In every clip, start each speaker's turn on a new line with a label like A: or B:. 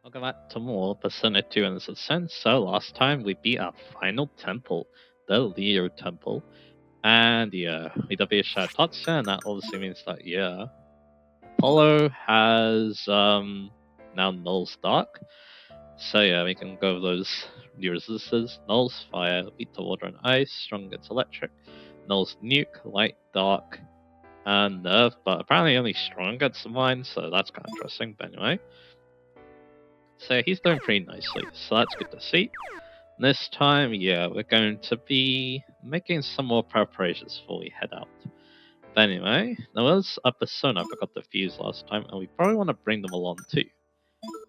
A: Welcome back to more Persona 2 in this sense. So last time we beat our final temple, the Leo Temple. And yeah, we defeated Tatsu, and that obviously means that Apollo has now Null's Dark. So yeah, we can go with those new resistors. Null's Fire, weak to water and ice, strong against electric. Null's Nuke, light, dark, and nerve, but apparently only strong against the mine, so that's kind of interesting. But anyway. So he's doing pretty nicely, so that's good to see. This time, we're going to be making some more preparations before we head out. But anyway, there was a persona I forgot to fuse last time, and we probably want to bring them along too.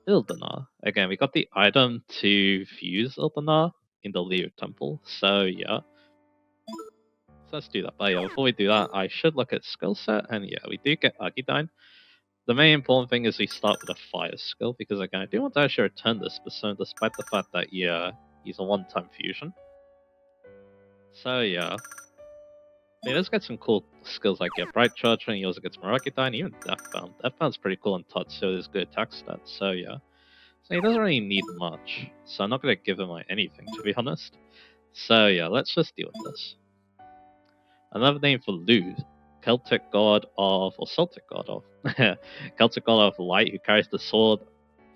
A: Ildanar. Again, we got the item to fuse Ildanar in the Leo Temple, so yeah. So let's do that. But yeah, before we do that, I should look at skill set, and yeah, we do get Argidine. The main important thing is we start with a fire skill, because again, I do want to actually return this persona despite the fact that, he's a one-time fusion. So yeah. He does get some cool skills like Bright Charge, and he also gets Maragidine, even Deathbound. Deathbound's pretty cool on touch, so there's good attack stats, so yeah. So he doesn't really need much, so I'm not going to give him like anything, to be honest. So yeah, let's just deal with this. Another name for Luz. Celtic god of, or Celtic god of, Celtic god of light who carries the sword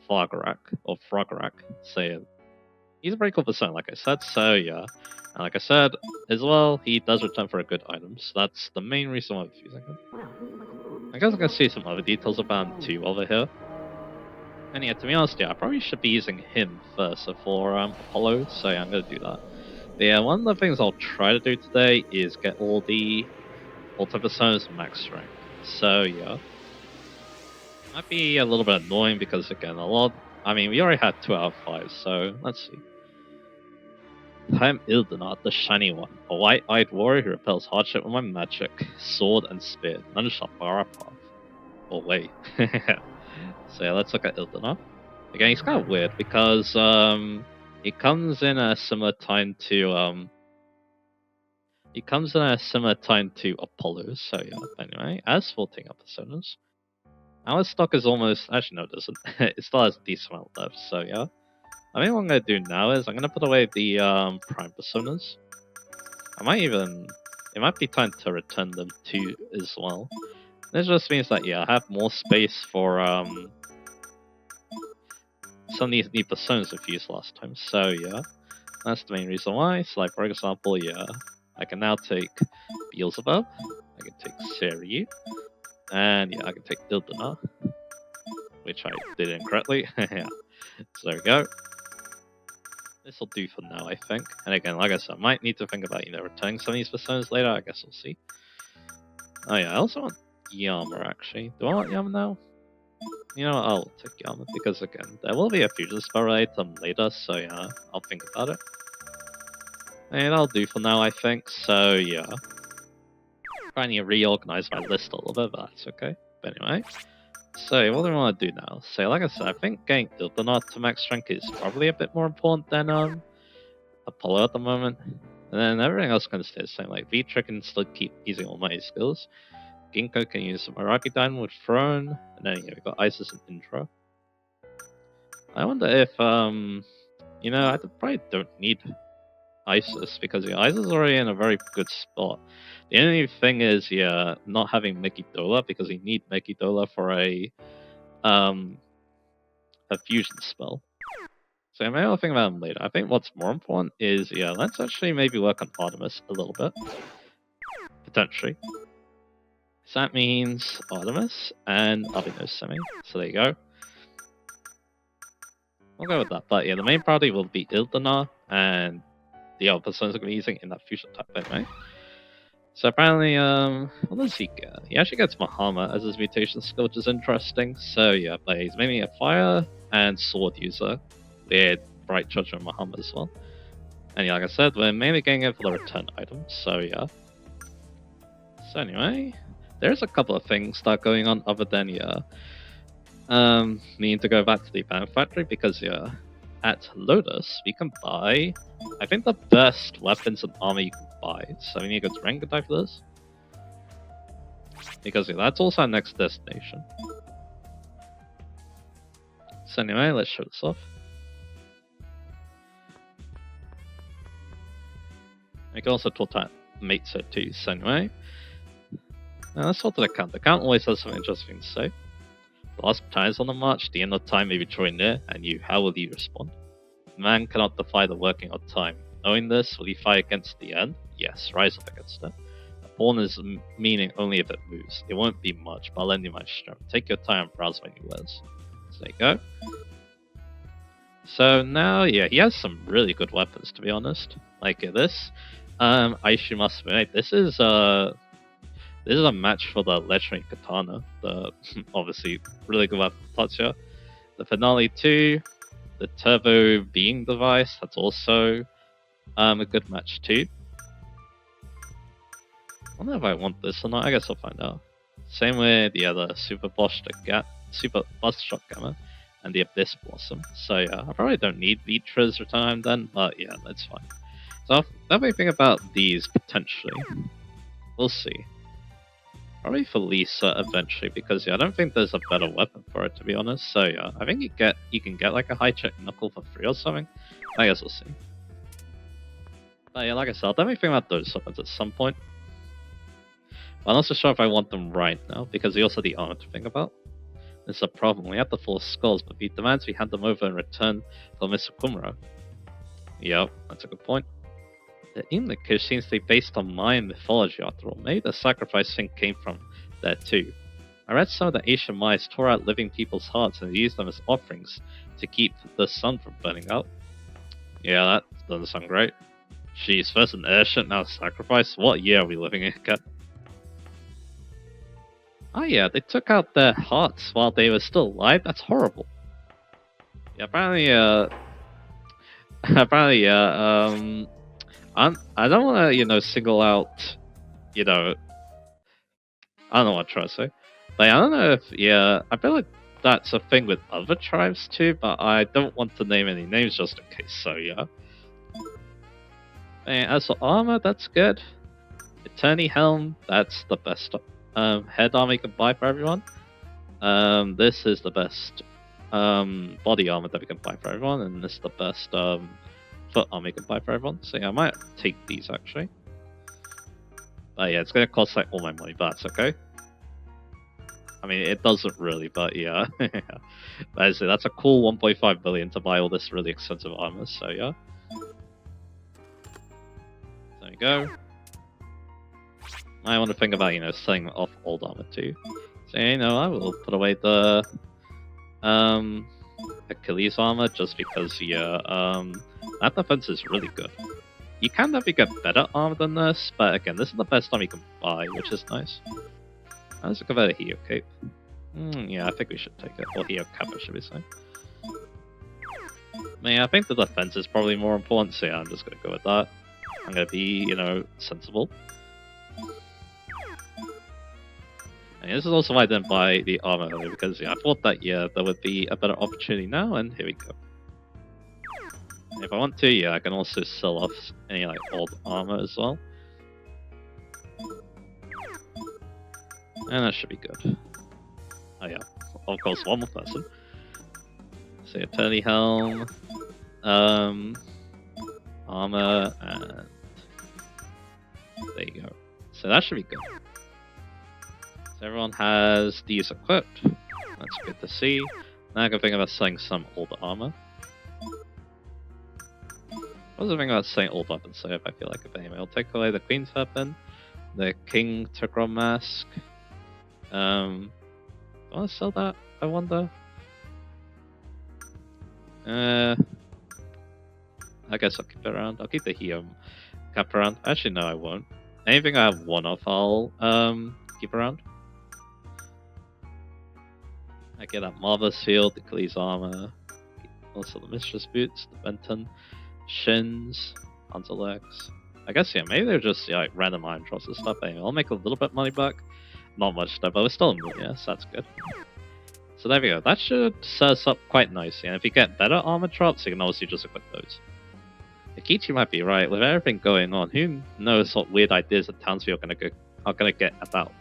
A: Fragarak, or Fragarak. So yeah, he's a pretty cool persona, like I said, so yeah. And like I said, as well, he does return for a good item, so that's the main reason why I'm using him. I guess I can see some other details about him too over here. And yeah, to be honest, I probably should be using him first before Apollo, so yeah, I'm going to do that. But yeah, one of the things I'll try to do today is get all the Ultimate Personas max strength. So yeah. Might be a little bit annoying because again, we already had 2 out of 5, so let's see. I am Ildanar, the Shiny One, a white-eyed warrior who repels hardship with my magic, sword, and spear. None shall bar our path. Or wait. So yeah, let's look at Ildanar. Again, he's kind of weird because he comes in a similar time to Apollo. So yeah, anyway, as 14 personas. Our stock is almost actually no, it doesn't. It still has a decent amount left. So yeah. I think what I'm going to do now is I'm going to put away the Prime Personas. It might be time to return them too as well. This just means that, I have more space for some of these new Personas we've used last time. So yeah, that's the main reason why. So like, for example, I can now take Beelzebub, I can take Seiryu, and I can take Ildanar, which I did incorrectly. Yeah, so there we go. This will do for now, I think. And again, like I said, I might need to think about, returning some of these personas later. I guess we'll see. Oh yeah, I also want Yama, actually. Do I want Yama now? You know what, I'll take Yama, because again, there will be a future spell item later, so yeah, I'll think about it. And that'll do for now, I think, so yeah. Trying to reorganize my list a little bit, but that's okay. But anyway. So, what do we want to do now? So, like I said, I think getting Ildanar to max strength is probably a bit more important than Apollo at the moment. And then everything else can stay the same. Like, Vitra can still keep using all my skills. Ginkgo can use Maragidine with Throne. And then, we've got Isis and Intro. I wonder if, I probably don't need Isis, because Isis is already in a very good spot. The only thing is, not having Megidola, because you need Megidola for a fusion spell. So maybe I'll think about them later. I think what's more important is, let's actually maybe work on Artemis a little bit. Potentially. So that means Artemis and Abino Semi. So there you go. We'll go with that. But the main priority will be Ildanar and the other personas are going to be using in that fusion type anyway. So apparently, what does he get? He actually gets Mahama as his mutation skill, which is interesting. So but he's mainly a fire and sword user with Bright Charge and Mahama as well. And like I said, we're mainly getting it for the return items, so yeah. So anyway, there's a couple of things that are going on other than, needing to go back to the Bank Factory, because, at Lotus, we can buy, I think, the best weapons and armor you can buy. So we need to go to Rengadai for this. Because that's also our next destination. So anyway, let's show this off. I can also talk to mates here too, so anyway. Now let's talk to the count. The count always has something interesting to say. The last time is on the march, the end of time may be drawing near, and you, how will you respond? Man cannot defy the working of time. Knowing this, will you fight against the end? Yes, rise up against it. A pawn is meaning only if it moves. It won't be much, but I'll lend you my strength. Take your time and browse my new wares. So there you go. So now, yeah, he has some really good weapons, to be honest. Like this. I should must admit, this is a match for the legendary katana. The obviously really good weapon Tatsuya. The finale 2, the turbo beam device, that's also a good match too. I wonder if I want this or not. I guess I'll find out. Same with the other Super Bust Shot Gamma and the Abyss Blossom. So yeah, I probably don't need Vitra's return then, but yeah, that's fine. So that may think about these potentially. We'll see. Probably for Lisa eventually, because yeah, I don't think there's a better weapon for it, to be honest. So yeah, I think you can get like a high check knuckle for free or something. I guess we'll see. But yeah, like I said, I'll definitely think about those weapons at some point. But I'm not so sure if I want them right now, because we also have the armor to think about. This is a problem. We have the 4 skulls, but he demands we hand them over in return for Mr. Kumura. Yep, that's a good point. The Imlikish seems to be based on Mayan mythology after all. Maybe the sacrifice thing came from there too. I read some of the Asian Mayas tore out living people's hearts and used them as offerings to keep the sun from burning out. Yeah, that doesn't sound great. Jeez, first an airship, now a sacrifice? What year are we living in, Kat? Oh yeah, they took out their hearts while they were still alive? That's horrible. Yeah, apparently, I don't want to, single out, I don't know what I'm trying to say. But I don't know if, I feel like that's a thing with other tribes too, but I don't want to name any names just in case, so yeah. And as for armor, that's good. Eternity Helm, that's the best head armor you can buy for everyone. This is the best body armor that we can buy for everyone, and this is the best foot armor you can buy for everyone. So yeah, I might take these actually. But yeah, it's gonna cost like all my money, but that's okay. I mean, it doesn't really, but yeah. But that's a cool 1.5 billion to buy all this really expensive armor, so yeah. There we go. I want to think about, selling off old armor too. So, I will put away the Achilles armor just because, that defense is really good. You can definitely get better armor than this, but again, this is the best armor you can buy, which is nice. Let's look at a Heo Cape. Yeah, I think we should take it. Or Heo Kappa, should we say. Yeah, I think the defense is probably more important, so yeah, I'm just going to go with that. I'm going to be, sensible. And this is also why I didn't buy the armor earlier, because I thought that, there would be a better opportunity now, and here we go. And if I want to, I can also sell off any, old armor as well. And that should be good. Oh yeah, of course, one more person. So Eternity Helm, armor, and there you go. So that should be good. So everyone has these equipped. That's good to see. Now I can think about selling some old armor. What was the thing about selling old weapons? So if I feel like it anyway, I'll take away the Queen's weapon, the King Tukra mask. Do I want to sell that? I wonder. I guess I'll keep it around. I'll keep the Heo Cap around. Actually, no, I won't. Anything I have one of, I'll keep around. I get that Marvelous Field, the Achilles armor, also the Mistress boots, the Benton, shins, Legs. I guess maybe they're just random iron drops and stuff. Anyway, I'll make a little bit of money back. Not much though, but we're still in million, so that's good. So there we go. That should set us up quite nicely. And if you get better armor drops, you can obviously just equip those. Akichi might be right. With everything going on, who knows what weird ideas the townspeople are gonna get about?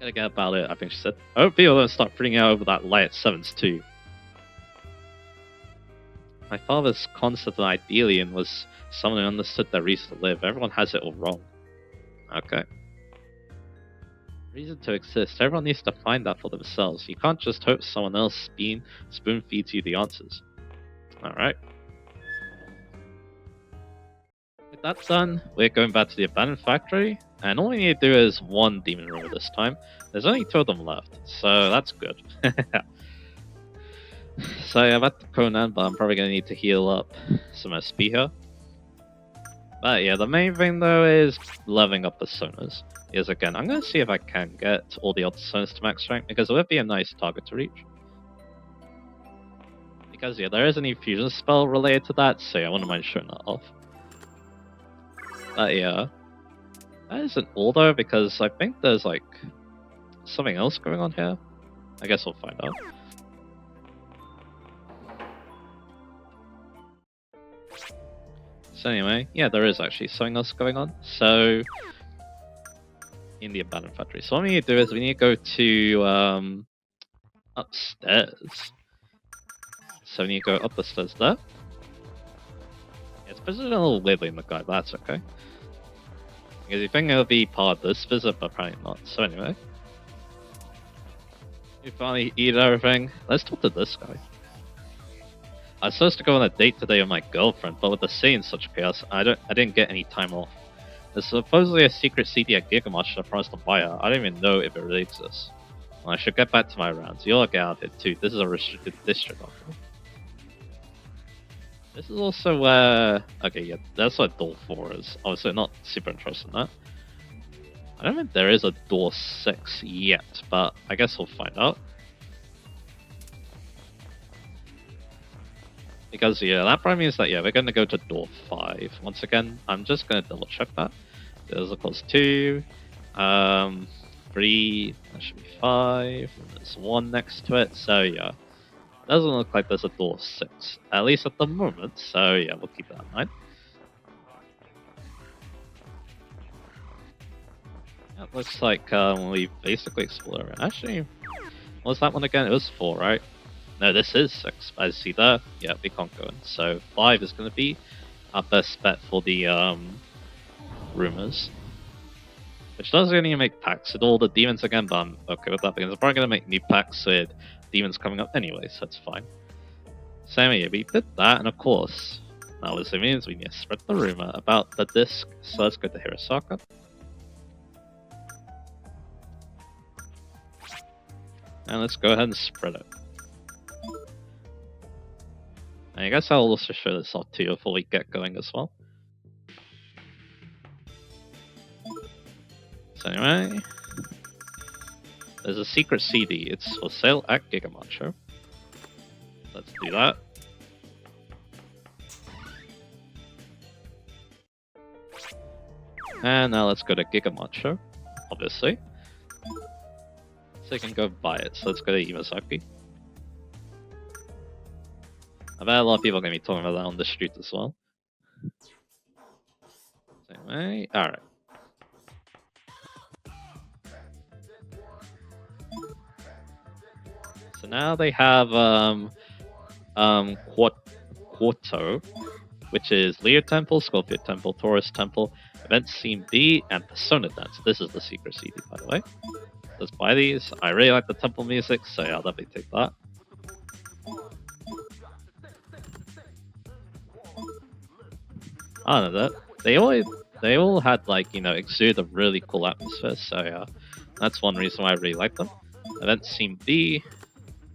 A: Gotta get about it, I think she said. I hope people don't start freaking out over that light at 7s too. My father's concept of idealian was someone who understood their reason to live. Everyone has it all wrong. Okay. Reason to exist. Everyone needs to find that for themselves. You can't just hope someone else spoon feeds you the answers. Alright. With that done, we're going back to the abandoned factory, and all we need to do is one demon room this time. There's only 2 of them left, so that's good. So yeah, back to Conan, but I'm probably gonna need to heal up some SP here. But yeah, the main thing though is leveling up personas. Is again, I'm gonna see if I can get all the other personas to max rank, because it would be a nice target to reach. Because yeah, there is an infusion spell related to that, so yeah, I wouldn't mind showing that off. But yeah, that isn't all though, because I think there's like something else going on here. I guess we'll find out. So anyway, yeah, there is actually something else going on. So, in the abandoned factory. So what we need to do is we need to go to upstairs. So we need to go up the stairs there. Yeah, it's positioned a little weirdly in the guide, but that's okay. Because you think it'll be part of this visit, but apparently not. So anyway. You finally eat everything. Let's talk to this guy. I was supposed to go on a date today with my girlfriend, but with the city in such chaos, I didn't get any time off. There's supposedly a secret CD at Gigamarch I promised to buy her. I don't even know if it really exists. Well, I should get back to my rounds. You'll get out of it too. This is a restricted district after all. This is also where... Okay, yeah, that's what door 4 is. Obviously not super interested in that. I don't think there is a door 6 yet, but I guess we'll find out. Because, yeah, that probably means that, yeah, we're going to go to door 5. Once again, I'm just going to double check that. There's, of course, 2, 3, that should be 5, and there's 1 next to it, so, yeah. Doesn't look like there's a door 6, at least at the moment, so, yeah, we'll keep that in mind. Yeah, it looks like we basically explored it. Actually, what was that one again? It was 4, right? No, this is 6. As you see there, yeah, we can't go in. So 5 is going to be our best bet for the rumors. Which doesn't really make packs with all the demons again, but I'm okay with that because I'm probably going to make new packs with demons coming up anyway, so that's fine. So anyway, we did that, and of course, now this means we need to spread the rumor about the disc. So let's go to Hirosaka. And let's go ahead and spread it. And I guess I'll also show this off to you before we get going as well. So anyway, there's a secret CD. It's for sale at Gigamarch. Let's do that. And now let's go to Gigamarch, obviously. So you can go buy it. So let's go to Iwasaki. I bet a lot of people are going to be talking about that on the street as well. So anyway, alright. So now they have Quarto, which is Leo Temple, Scorpio Temple, Taurus Temple, Event Scene B, and Persona Dance. This is the secret CD, by the way. Let's buy these. I really like the temple music, so yeah, I'll definitely take that. I don't know that. They all had like, you know, exude a really cool atmosphere, so yeah. That's one reason why I really like them. Event Scene B,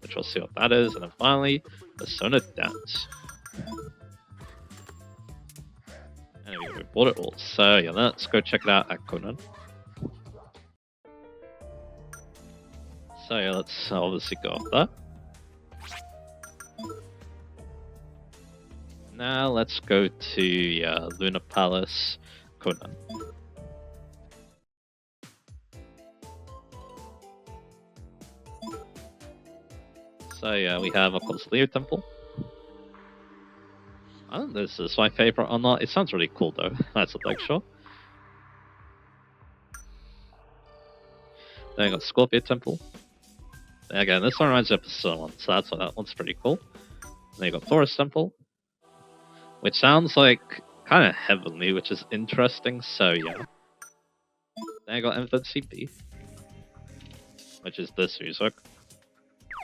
A: which we'll see what that is, and then finally, Persona Dance. Anyway, we bought it all, so yeah, let's go check it out at Conan. So yeah, let's obviously go off that. Now let's go to Luna Palace, Conan. So yeah, we have of course Leo Temple. I don't know if this is my favorite or not. It sounds really cool though. That's a like sure. Then I got Scorpio Temple. And again, this one reminds me of Persona 1, so that's why that one's pretty cool. Then you got Taurus Temple, which sounds like kind of heavenly, which is interesting, so yeah. Then I got Infinite CP, which is this music.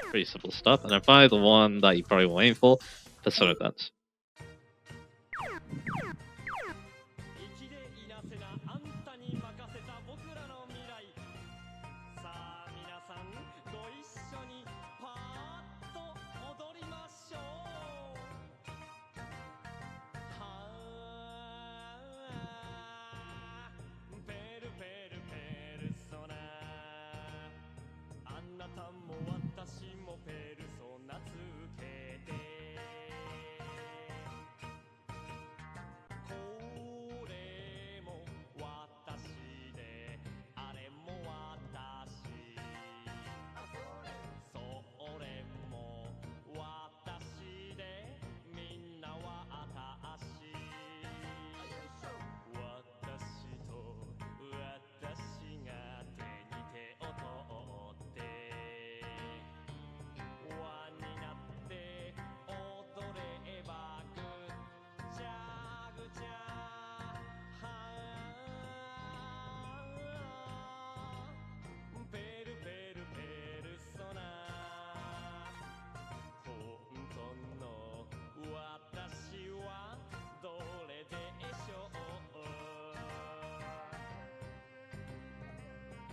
A: Pretty simple stuff. And then finally the one that you probably were waiting for, Persona Dance.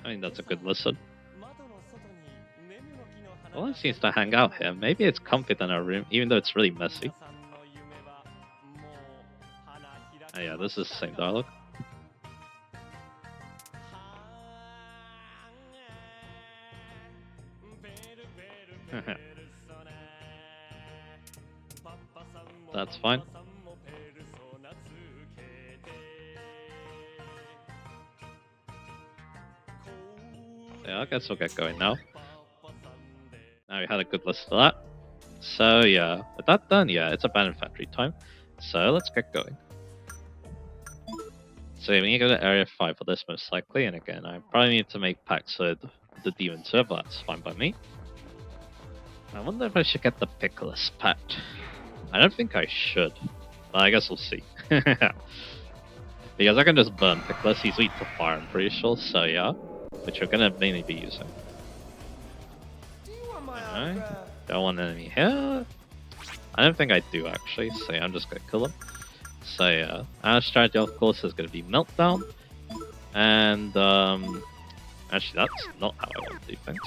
A: I think that's a good listen. No one seems to hang out here. Maybe it's comfy in our room, even though it's really messy. Oh yeah, this is the same dialogue. That's fine. Yeah, I guess we'll get going now. Now we had a good list of that. So yeah, with that done, yeah, it's abandoned factory time. So let's get going. So we need to go to area 5 for this most likely, and again, I probably need to make packs with the demon too, but that's fine by me. I wonder if I should get the Pickles pack. I don't think I should, but I guess we'll see. Because I can just burn Pickles, he's weak to fire, I'm pretty sure, so yeah. Which we're gonna mainly be using. Alright, got one enemy here. I don't think I do actually, so yeah, I'm just gonna kill him. So yeah, our strategy of course is gonna be Meltdown. And actually that's not how I want to do things.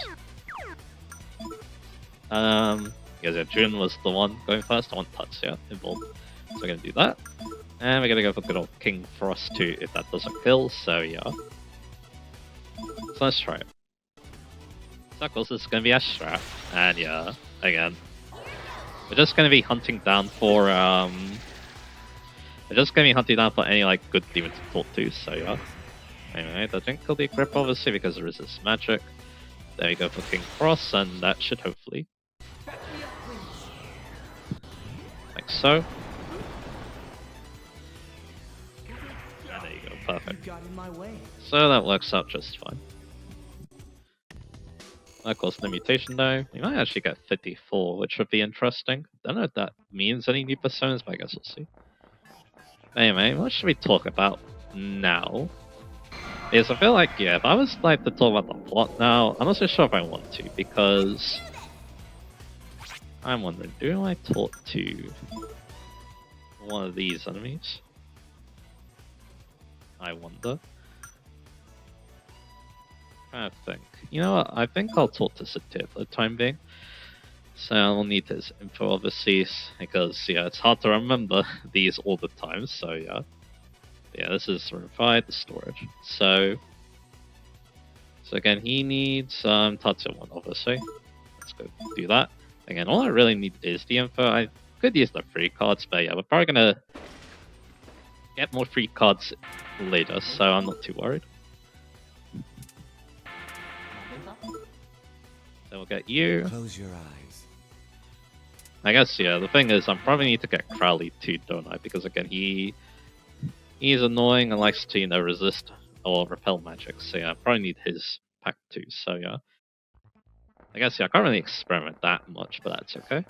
A: Because yeah, Jun was the one going first, I want Tatsuya involved. So we're gonna do that. And we're gonna go for good old King Frost too if that doesn't kill, so yeah. So let's try it. So of course this is gonna be a strat, and yeah, again. We're just gonna be hunting down for any like good demon to talk to, so yeah. Anyway, that didn't kill the grip obviously because there is this magic. There we go for King Frost, and that should hopefully. Like so. And there you go, perfect. So that works out just fine. Of course, no mutation though. We might actually get 54, which would be interesting. Don't know if that means any new personas, but I guess we'll see. Anyway, what should we talk about now? Because I feel like, yeah, if I was like to talk about the plot now, I'm not so sure if I want to, because I'm wondering, do I talk to one of these enemies? I wonder. I think. You know what? I think I'll talk to Satir for the time being. So I'll need his info obviously, because yeah, it's hard to remember these all the time, so yeah. Yeah, this is room 5, the storage. So again, he needs Tatsuya 1 obviously. Let's go do that. Again, all I really need is the info. I could use the free cards, but yeah, we're probably gonna get more free cards later, so I'm not too worried. Then we'll get you.
B: Close your eyes.
A: I guess, yeah, the thing is, I probably need to get Crowley too, don't I? Because again, he's annoying and likes to, you know, resist or repel magic. So yeah, I probably need his pack 2, so yeah. I guess, yeah, I can't really experiment that much, but that's okay.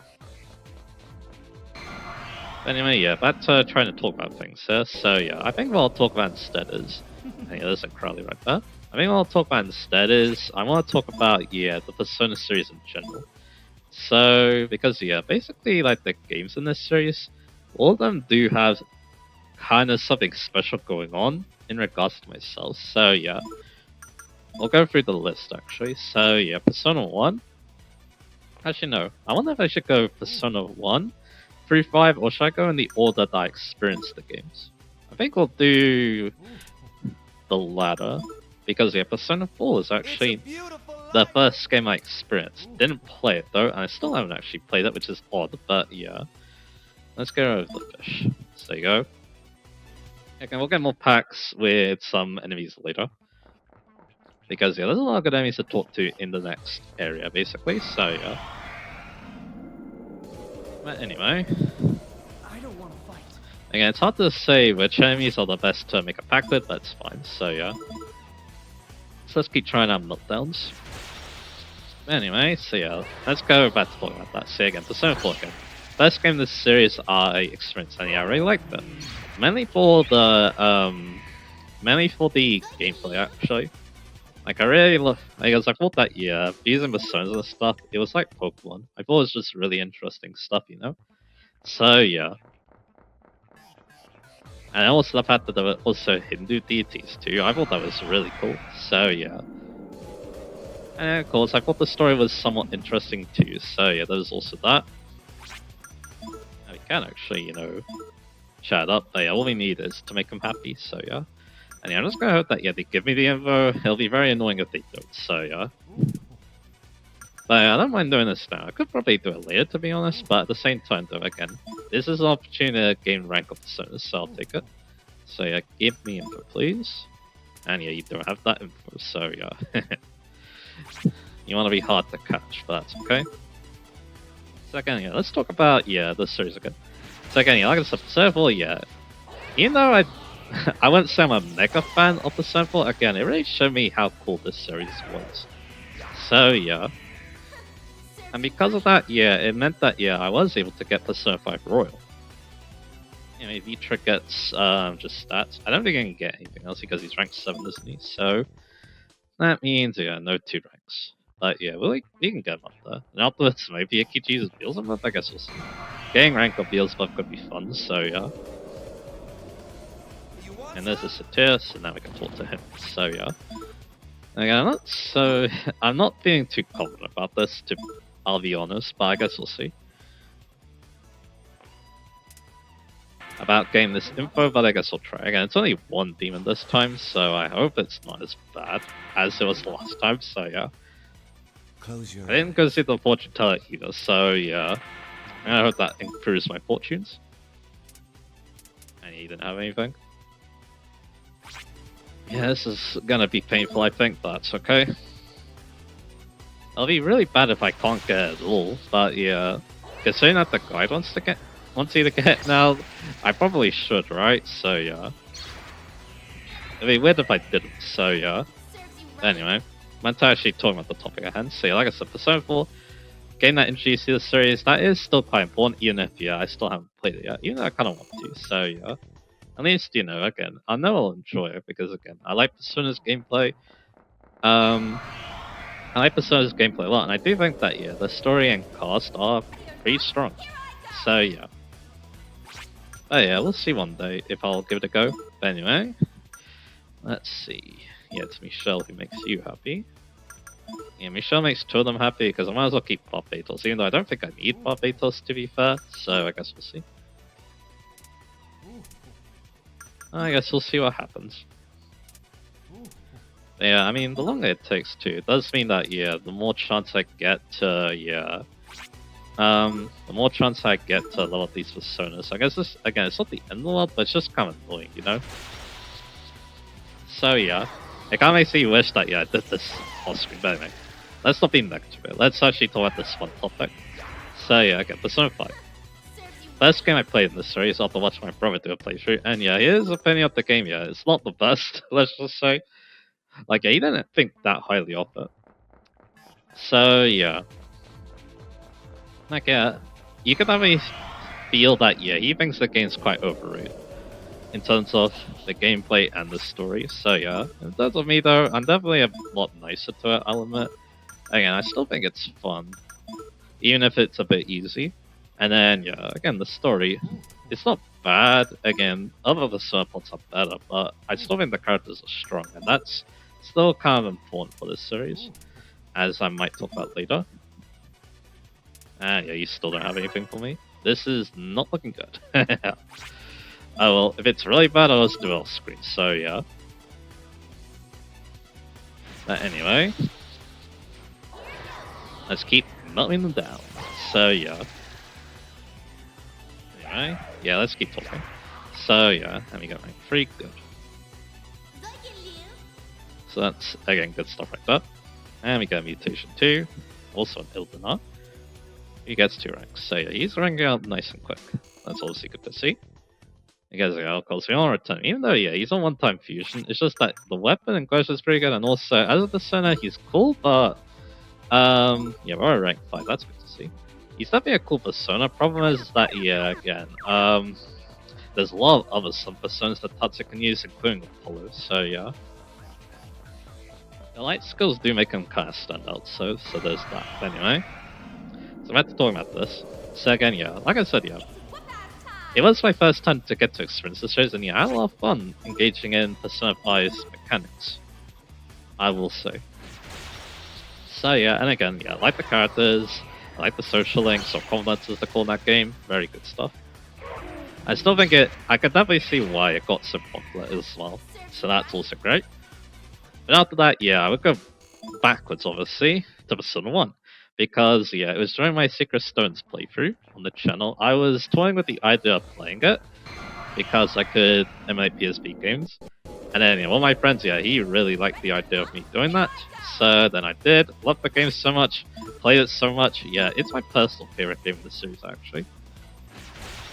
A: Anyway, yeah, back to trying to talk about things here. So, yeah, I think what I'll talk about instead is... And yeah, there's a Crowley right there. I think what I'll talk about instead is... I want to talk about, yeah, the Persona series in general. So, because, yeah, basically, like, the games in this series, all of them do have kind of something special going on in regards to myself. So, yeah, I'll go through the list, actually. So, yeah, Persona 1. Actually, no. I wonder if I should go Persona 1 through 5, or should I go in the order that I experienced the games? I think we'll do the latter, because yeah, Persona 4 is actually the first game I experienced. Didn't play it though, and I still haven't actually played it, which is odd, but yeah. Let's go over the fish. So there you go. Okay, we'll get more packs with some enemies later. Because yeah, there's a lot of good enemies to talk to in the next area, basically, so yeah. But anyway, again, it's hard to say which enemies are the best to make a pact with, but it's fine, so yeah. So let's keep trying out meltdowns. Anyway, so yeah, let's go back to talking about that. See again, Persona 4 again. First game in this series I experienced, and yeah, I really liked it. Mainly for the gameplay, actually. Like, I really love, because I thought that, yeah, using Personas and stuff, it was like Pokemon. I thought it was just really interesting stuff, you know? So, yeah. And also the fact that there were also Hindu deities too, I thought that was really cool. So, yeah. And of course, I thought the story was somewhat interesting too, so yeah, there was also that. And we can actually, you know, chat up, but yeah, all we need is to make them happy, so yeah. And yeah, I'm just gonna hope that, yeah, they give me the info. It'll be very annoying if they don't, so yeah. But yeah, I don't mind doing this now. I could probably do it later, to be honest, but at the same time, though, again, this is an opportunity to gain rank of Personas, so I'll take it. So yeah, give me info, please. And yeah, you don't have that info, so yeah. You want to be hard to catch, but that's okay. So again, yeah, let's talk about, yeah, the series again. So again, yeah, like I said, Persona 4, yeah. Even though I wouldn't say I'm a mega fan of Persona 4, again, it really showed me how cool this series was. So yeah. And because of that, yeah, it meant that, yeah, I was able to get Persona 5 Royal. You know, Vitra gets just stats. I don't think I can get anything else because he's ranked 7, isn't he? So that means, yeah, no 2 ranks. But yeah, we can get him up there. And afterwards, maybe Ikichi's Beelzebub, I guess we'll see. Getting rank of Beelzebub could be fun, so yeah. And there's a Satyr, so now we can talk to him, so yeah. Again, I'm not feeling too confident about this, I'll be honest, but I guess we'll see. About getting this info, but I guess I'll try. Again, it's only one demon this time, so I hope it's not as bad as it was last time, so yeah. I didn't go see the fortune teller either, so yeah. I hope that improves my fortunes. And he didn't have anything. Yeah, this is gonna be painful, I think, but that's okay. It'll be really bad if I can't get it at all, but yeah. Considering that the guide wants you to get now, I probably should, right? So yeah. It'd be weird if I didn't, so yeah. Anyway, I'm actually talking about the topic at hand. So yeah, like I said, Persona 4, game that introduced you to the series, that is still quite important, even if, yeah, I still haven't played it yet. Even though I kind of want to, so yeah. At least, you know, again, I know I'll enjoy it, because again, I like Persona's gameplay. I like Persona's gameplay a lot, and I do think that, yeah, the story and cast are pretty strong. So yeah. But yeah, we'll see one day if I'll give it a go. But anyway, let's see. Yeah, it's Michelle who makes you happy. Yeah, Michelle makes 2 of them happy, because I might as well keep Barbatos, even though I don't think I need Barbatos, to be fair, so I guess we'll see. I guess we'll see what happens. Yeah, I mean, the longer it takes too, it does mean that, yeah, the more chance I get to, yeah, the more chance I get to level up these personas. I guess this, again, it's not the end of the world, but it's just kind of annoying, you know? So yeah, it kind of makes me wish that, yeah, I did this off screen, but anyway, let's not be negative. Let's actually talk about this one topic. So yeah, okay, Persona 5. First game I played in this series after watching my brother do a playthrough, and yeah, his opinion of the game, yeah, it's not the best, let's just say. Like, yeah, he didn't think that highly of it. So, yeah. Like, yeah, you could definitely feel that, yeah, he thinks the game's quite overrated in terms of the gameplay and the story. So, yeah, in terms of me, though, I'm definitely a lot nicer to it, I'll admit. Again, I still think it's fun, even if it's a bit easy. And then, yeah, again, the story, it's not bad. Again, other of the subplots are better, but I still think the characters are strong, and that's still kind of important for this series, as I might talk about later. And yeah, you still don't have anything for me. This is not looking good. Oh well, if it's really bad, I'll just do it off screen. So yeah. But anyway, let's keep melting them down. So yeah. Anyway, yeah, let's keep talking. So yeah, let me go rank 3, good. So that's, again, good stuff right there. And we got Mutation 2, also an Ildenar. He gets 2 ranks. So yeah, he's ranking up nice and quick. That's obviously good to see. He gets the alcohols, we all return. Even though, yeah, he's on one-time fusion, it's just that the weapon and question is pretty good, and also, as a persona, he's cool, but, yeah, we're at rank 5, that's good to see. He's definitely a cool persona. Problem is that, yeah, again, there's a lot of other some personas that Tatsu can use, including Apollo, so yeah. The light skills do make him kind of stand out, so there's that. Anyway, so I'm about to talk about this. So again, yeah, like I said, yeah, it was my first time to get to experience the series, and yeah, I had a lot of fun engaging in Persona 5's mechanics, I will say. So yeah, and again, yeah, I like the characters, I like the social links, or comments as they call in that game, very good stuff. I still think I could definitely see why it got so popular as well, so that's also great. But after that, yeah, I would go backwards, obviously, to Persona 1. Because, yeah, it was during my Secret Stones playthrough on the channel. I was toying with the idea of playing it, because I could emulate PSP games. And then, yeah, one of my friends, yeah, he really liked the idea of me doing that. So then I did, loved the game so much, played it so much. Yeah, it's my personal favorite game in the series, actually.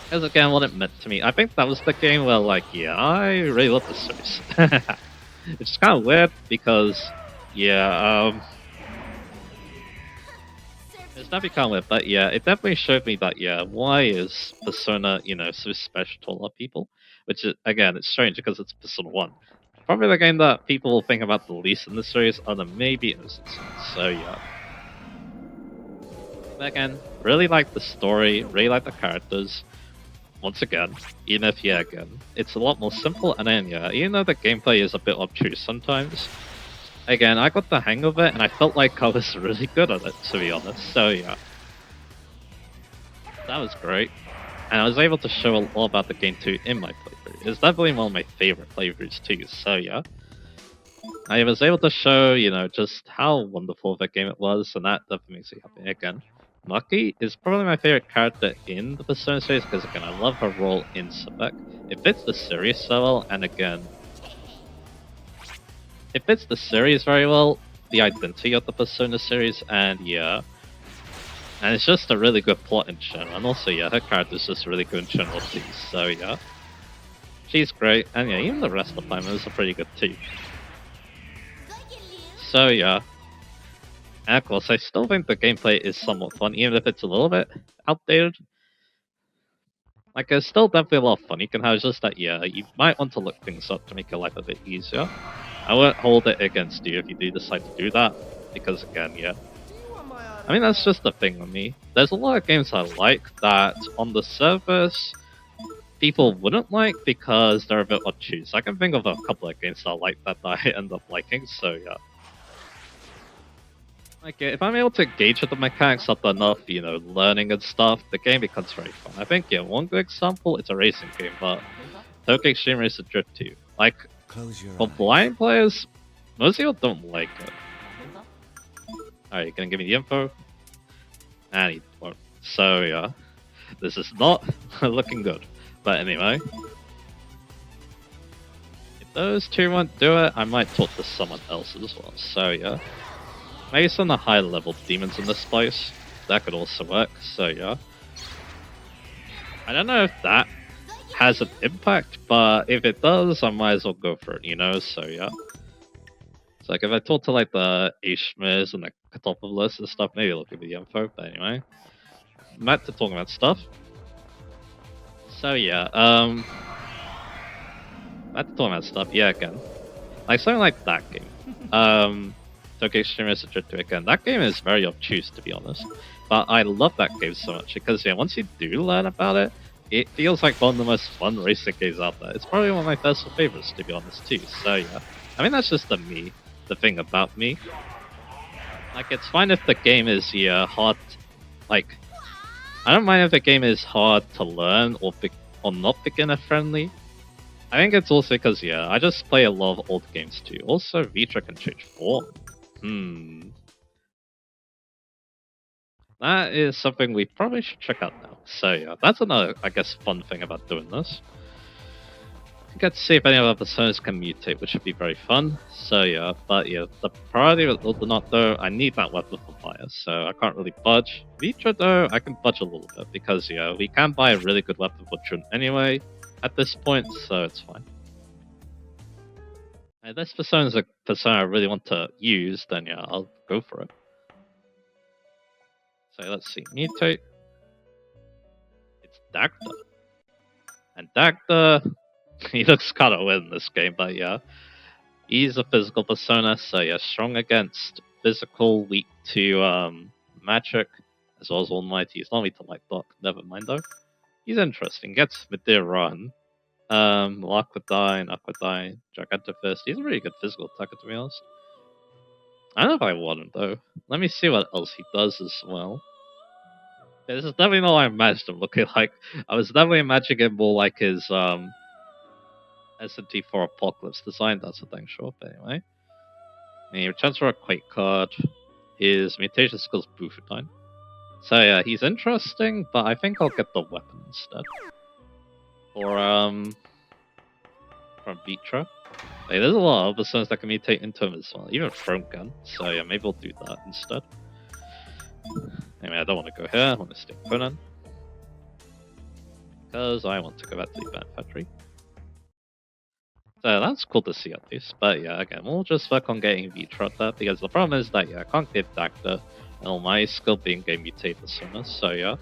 A: Because, again, what it meant to me, I think that was the game where, like, yeah, I really love the series. It's kind of weird because, yeah, it's definitely kind of weird, but yeah, it definitely showed me that, yeah, why is Persona, you know, so special to a lot of people? Which is, again, it's strange because it's Persona 1. Probably the game that people will think about the least in the series, other than maybe Innocent Sin. So yeah. But again, really like the story, really like the characters. Once again, even if, yeah, again, it's a lot more simple, and then, yeah, even though the gameplay is a bit obtuse sometimes, again, I got the hang of it, and I felt like I was really good at it, to be honest, so yeah. That was great, and I was able to show a lot about the game too in my playthrough. It's definitely one of my favorite playthroughs too, so yeah. I was able to show, you know, just how wonderful of a game it was, and that definitely makes me happy again. Maki is probably my favorite character in the Persona series because, again, I love her role in Sebek. It fits the series so well, and again, it fits the series very well, the identity of the Persona series, and yeah. And it's just a really good plot in general, and also, yeah, her character's just really good in general too, so yeah. She's great, and yeah, even the rest of the members are pretty good too. So yeah. And of course, I still think the gameplay is somewhat fun, even if it's a little bit outdated. Like, there's still definitely a lot of fun you can have, it's just that, yeah, you might want to look things up to make your life a bit easier. I won't hold it against you if you do decide to do that, because again, yeah. I mean, that's just the thing with me. There's a lot of games I like that, on the surface, people wouldn't like because they're a bit obtuse. I can think of a couple of games I like that I end up liking, so yeah. Like, if I'm able to engage with the mechanics up enough, you know, learning and stuff, the game becomes very fun. I think, yeah, one good example, it's a racing game, but Tokyo Extreme Racer Drift 2. Like, for blind players, most people don't like it. Alright, you gonna give me the info? And he won't. So, yeah, this is not looking good. But anyway, if those two won't do it, I might talk to someone else as well. So, yeah. Maybe some of the higher level demons in this place. That could also work, so yeah. I don't know if that has an impact, but if it does, I might as well go for it, you know, so yeah. like if I talk to like the Ishmirs and the Katopolis and stuff, maybe they'll give me the info. But anyway, back to talking about stuff. So yeah, back to talking about stuff. Yeah, again, like something like that game. Tokyo Extreme Secret again. That game is very obtuse, to be honest. But I love that game so much because yeah, once you do learn about it, it feels like one of the most fun racing games out there. It's probably one of my personal favorites, to be honest, too. So yeah, I mean that's just the thing about me. Like it's fine if the game is hard, like I don't mind if the game is hard to learn or not beginner friendly. I think it's also because yeah, I just play a lot of old games too. Also, Vitra can change form. That is something we probably should check out now. So yeah, that's another, I guess, fun thing about doing this. Get to see if any of our personas can mutate, which would be very fun. So yeah, but yeah, the priority with Ultranot though, I need that weapon for fire, so I can't really budge. Vitra though, I can budge a little bit, because yeah, we can buy a really good weapon for Chun anyway, at this point, so it's fine. If this persona is a persona I really want to use, then yeah, I'll go for it. So let's see, mutate. It's Dagda. And Dagda, he looks kind of weird in this game, but yeah. He's a physical persona, so yeah, strong against physical, weak to magic, as well as almighty. He's not weak to light block, never mind though. He's interesting, gets Medea Run. Aquadine, Gigantifist. He's a really good physical attacker, to be honest. I don't know if I want him though. Let me see what else he does as well. Yeah, this is definitely not what I imagined him looking like. I was definitely imagining him more like his S&T for Apocalypse design, that's a thing, sure, but anyway. And he returns for a Quake card. His mutation skills Bufutine. So yeah, he's interesting, but I think I'll get the weapon instead. Or from Vitra. Hey, there's a lot of personas that can mutate into him as well, even Throne Gun. So yeah, maybe we'll do that instead. Anyway, I don't want to go here, I want to stick Conan. Because I want to go back to the Event Factory. So that's cool to see at least, but yeah, again, we'll just work on getting Vitra there, because the problem is that yeah, I can't give Dagda and all my skill being game mutate personas, so yeah.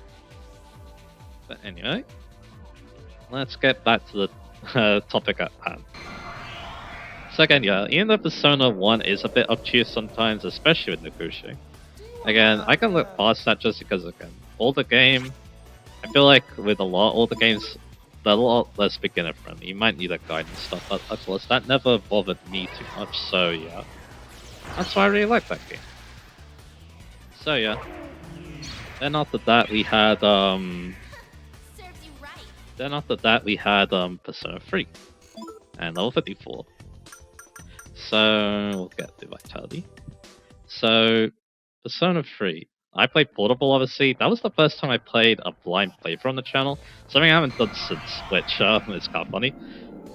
A: But anyway, let's get back to the topic at hand. So again, yeah, even though Persona 1 is a bit obtuse sometimes, especially with negotiating, again, I can look past that just because, again, older game, I feel like with older games, they're a lot less beginner friendly. You might need a guide and stuff, but of course, that never bothered me too much, so yeah. That's why I really like that game. So yeah. Then after that we had Persona 3 and level 54. So we'll get the Vitality. So Persona 3. I played Portable, obviously. That was the first time I played a blind playthrough on the channel. Something I haven't done since, which is kind of funny.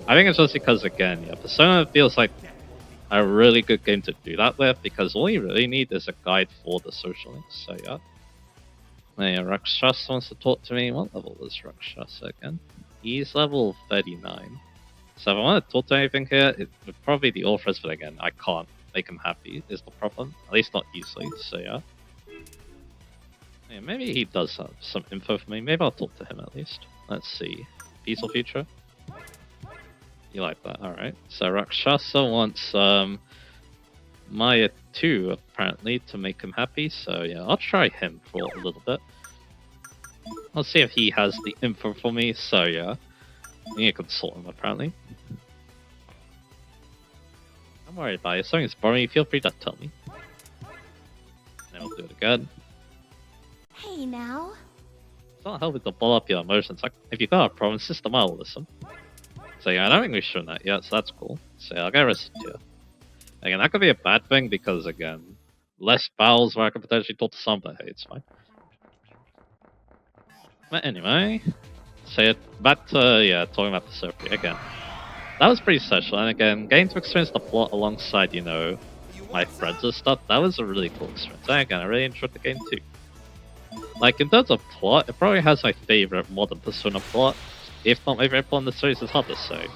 A: I think it's just because, again, yeah, Persona feels like a really good game to do that with, because all you really need is a guide for the social links, so yeah. Yeah, Rakshasa wants to talk to me. What level is Rakshasa again? He's level 39. So if I want to talk to anything here, it would probably be the authors, but again, I can't make him happy, is the problem. At least not easily, so yeah. Yeah, maybe he does have some info for me. Maybe I'll talk to him at least. Let's see. Peaceful Future? You like that? Alright. So Rakshasa wants Maya 2, apparently, to make him happy. So yeah, I'll try him for a little bit. I'll see if he has the info for me. So yeah, I need to consult him, apparently. I'm worried about it. If something's bothering you, feel free to tell me. And then we'll do it again.
B: Hey now.
A: It's not helping to ball up your emotions. Like, if you got a problem, system, I'll listen. So yeah, I don't think we've shown that yet, so that's cool. So yeah, I'll get arrested here. Again, that could be a bad thing, because again, less battles where I could potentially talk to some, but hey, it's fine. But anyway, so yeah, back to, yeah, talking about the Sophie again. That was pretty special, and again, getting to experience the plot alongside, you know, my friends and stuff, that was a really cool experience. And again, I really enjoyed the game too. Like, in terms of plot, it probably has my favorite modern Persona plot. If not my favorite plot in the series, it's hard to say.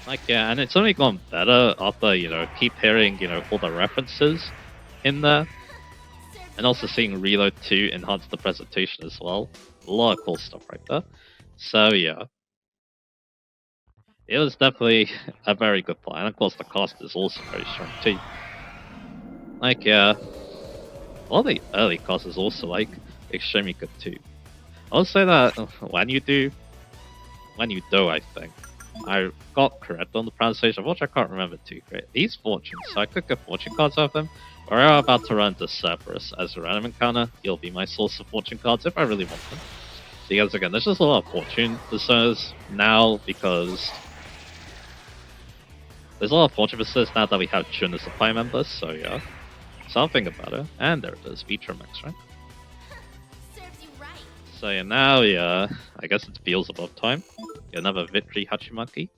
A: Like, yeah, and it's only gone better after, keep hearing, all the references in there.
B: Serves
A: And
B: you
A: also
B: right.
A: seeing Reload 2 enhance the presentation as well. A lot of cool stuff right there. So, yeah. It was definitely a very good play. And of course, the cast is also very strong too. Like, yeah. All the early cast is also, like, extremely good too. I'll say that when you do, I think. I got correct on the pronunciation, which I can't remember too great. He's Fortune, so I could get Fortune cards off him. We're about to run into Cerberus as a random encounter. He'll be my source of Fortune cards if I really want them. Because again, there's just a lot of Fortune personas now because there's a lot of Fortune personas now that we have Chun as supply members, so yeah. Something about it. And there it is, Vitromax, right?
B: Serves you right.
A: So yeah, now yeah, I guess it's Beelzebub time. Get another Victory Hachimaki.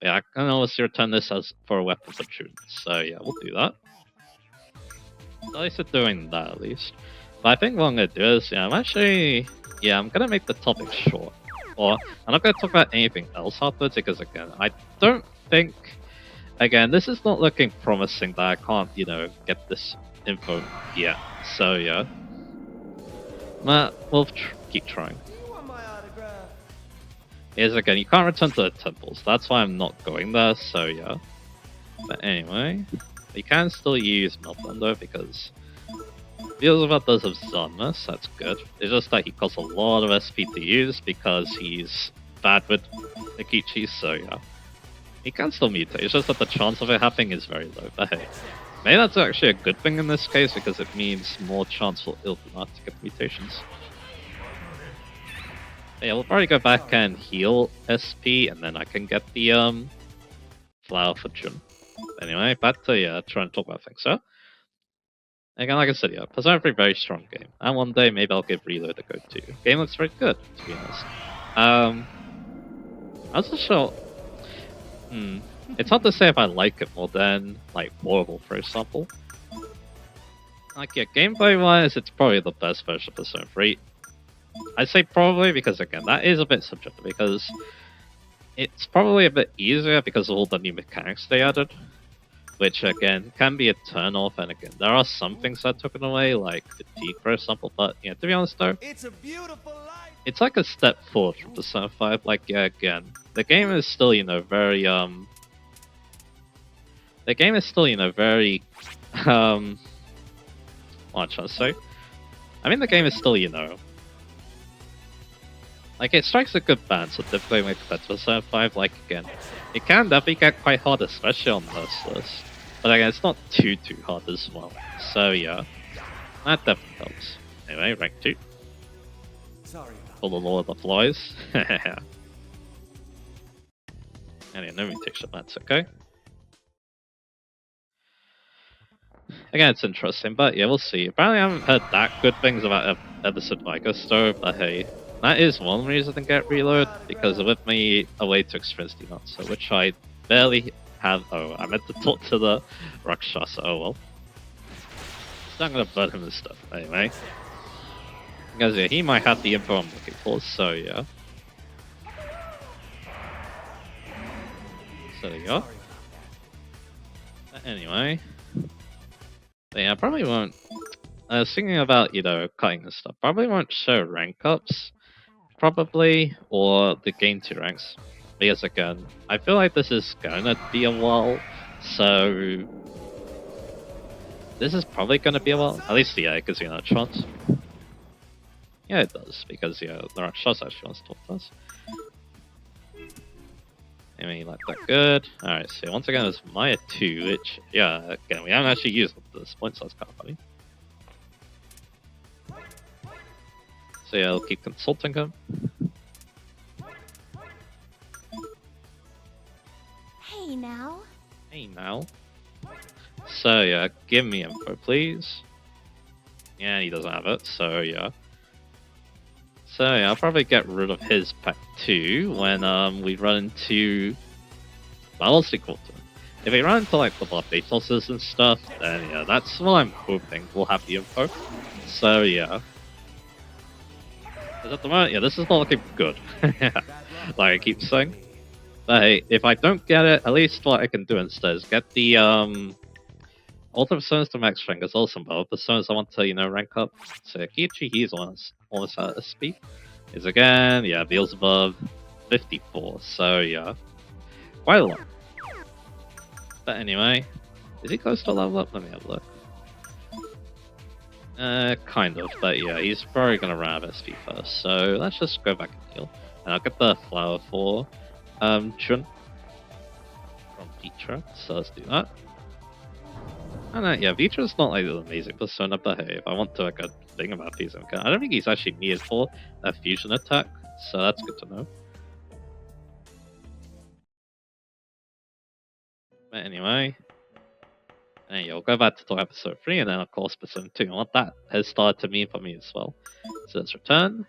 A: Yeah, I can always return this as for a weapon for Chun. So yeah, we'll do that. At least it's doing that at least. But I think what I'm gonna do is, I'm gonna make the topic short. Or I'm not gonna talk about anything else afterwards because again, I don't think, again, this is not looking promising that I can't, get this info yet. So yeah, we'll keep trying.
C: Do you want my autograph?
A: Is again, you can't return to the temples. That's why I'm not going there. So yeah. But anyway, you can still use Meltbender because Beelzebub does have Zonmas. That's good. It's just that he costs a lot of SP to use because he's bad with Akichi. So yeah, he can still mutate. It's just that the chance of it happening is very low. But hey, maybe that's actually a good thing in this case because it means more chance for Illuminati to get mutations. Yeah, we'll probably go back and heal SP, and then I can get the flower for Chun. Anyway, back to try and talk about things. So, again, like I said, Persona 3 very strong game, and one day maybe I'll give Reload a go too. Game looks very good, to be honest. I was just sure. It's hard to say if I like it more than like Horrible, for example. Like gameplay wise, it's probably the best version of Persona 3. I say probably because again, that is a bit subjective because it's probably a bit easier because of all the new mechanics they added, which again can be a turn off. And again, there are some things that took it away, like fatigue, for example. But to be honest though,
C: It's a beautiful life.
A: it's like a step forward from Persona 5. Like again, the game is still very the game is still very what should I say? I mean, the game is still like, it strikes a good balance of difficulty when compared to Persona 5. Like, again, it can definitely get quite hard, especially on Merciless. But again, it's not too hard as well. So, yeah, that definitely helps. Anyway, rank 2.
C: Sorry about
A: For the Lord of the Flies. Anyway, no mutation, that's okay. Again, it's interesting, but yeah, we'll see. Apparently, I haven't heard that good things about Episode Vigosto, but hey. That is one reason to get Reload, because it led me away to experience the answer, which I barely have. Oh, I meant to talk to the Rakshasa, oh well. So I'm gonna burn him and stuff, anyway. Because yeah, he might have the info I'm looking for, so yeah. So there you go. But anyway. But yeah, I probably won't. I was thinking about, cutting this stuff. Probably won't show rank ups. Probably, or the gain 2 ranks. Because again, I feel like this is gonna be a while, so this is probably gonna be a while. At least it gives you another chance. Yeah, it does, because the Rakshasa actually wants to talk to us. Anyway, like that good. Alright, so once again it's Maya 2, which, again, we haven't actually used up to this point, so that's kind of funny. So yeah, I'll keep consulting him.
B: Hey now.
A: Hey now. So yeah, give me info please. Yeah, he doesn't have it, so yeah. So yeah, I'll probably get rid of his pack too when we run into Ballistic Quarter. If we run into like the Barbatos and stuff, then yeah, that's what I'm hoping we'll have the info. So yeah. Because at the moment, this is not looking good. Like I keep saying. But hey, if I don't get it, at least what I can do instead is get the Ultimate Personas to max rank is awesome, but all personas I want to, rank up. So Kiichi, he's almost at SP. Is again, yeah, Beelzebub 54, so yeah. Quite a lot. But anyway, is he close to level up? Let me have a look. Kind of, but yeah, he's probably gonna run out of SP first, so let's just go back and heal. And I'll get the flower for Chun from Vitra, so let's do that. And yeah, Vitra's not like an amazing persona, but hey, if I want to like a thing about these, I don't think he's actually needed for a fusion attack, so that's good to know. But anyway, and yeah, we'll go back to episode 3, and then of course episode 2. I want that has started to mean for me as well. So let's return.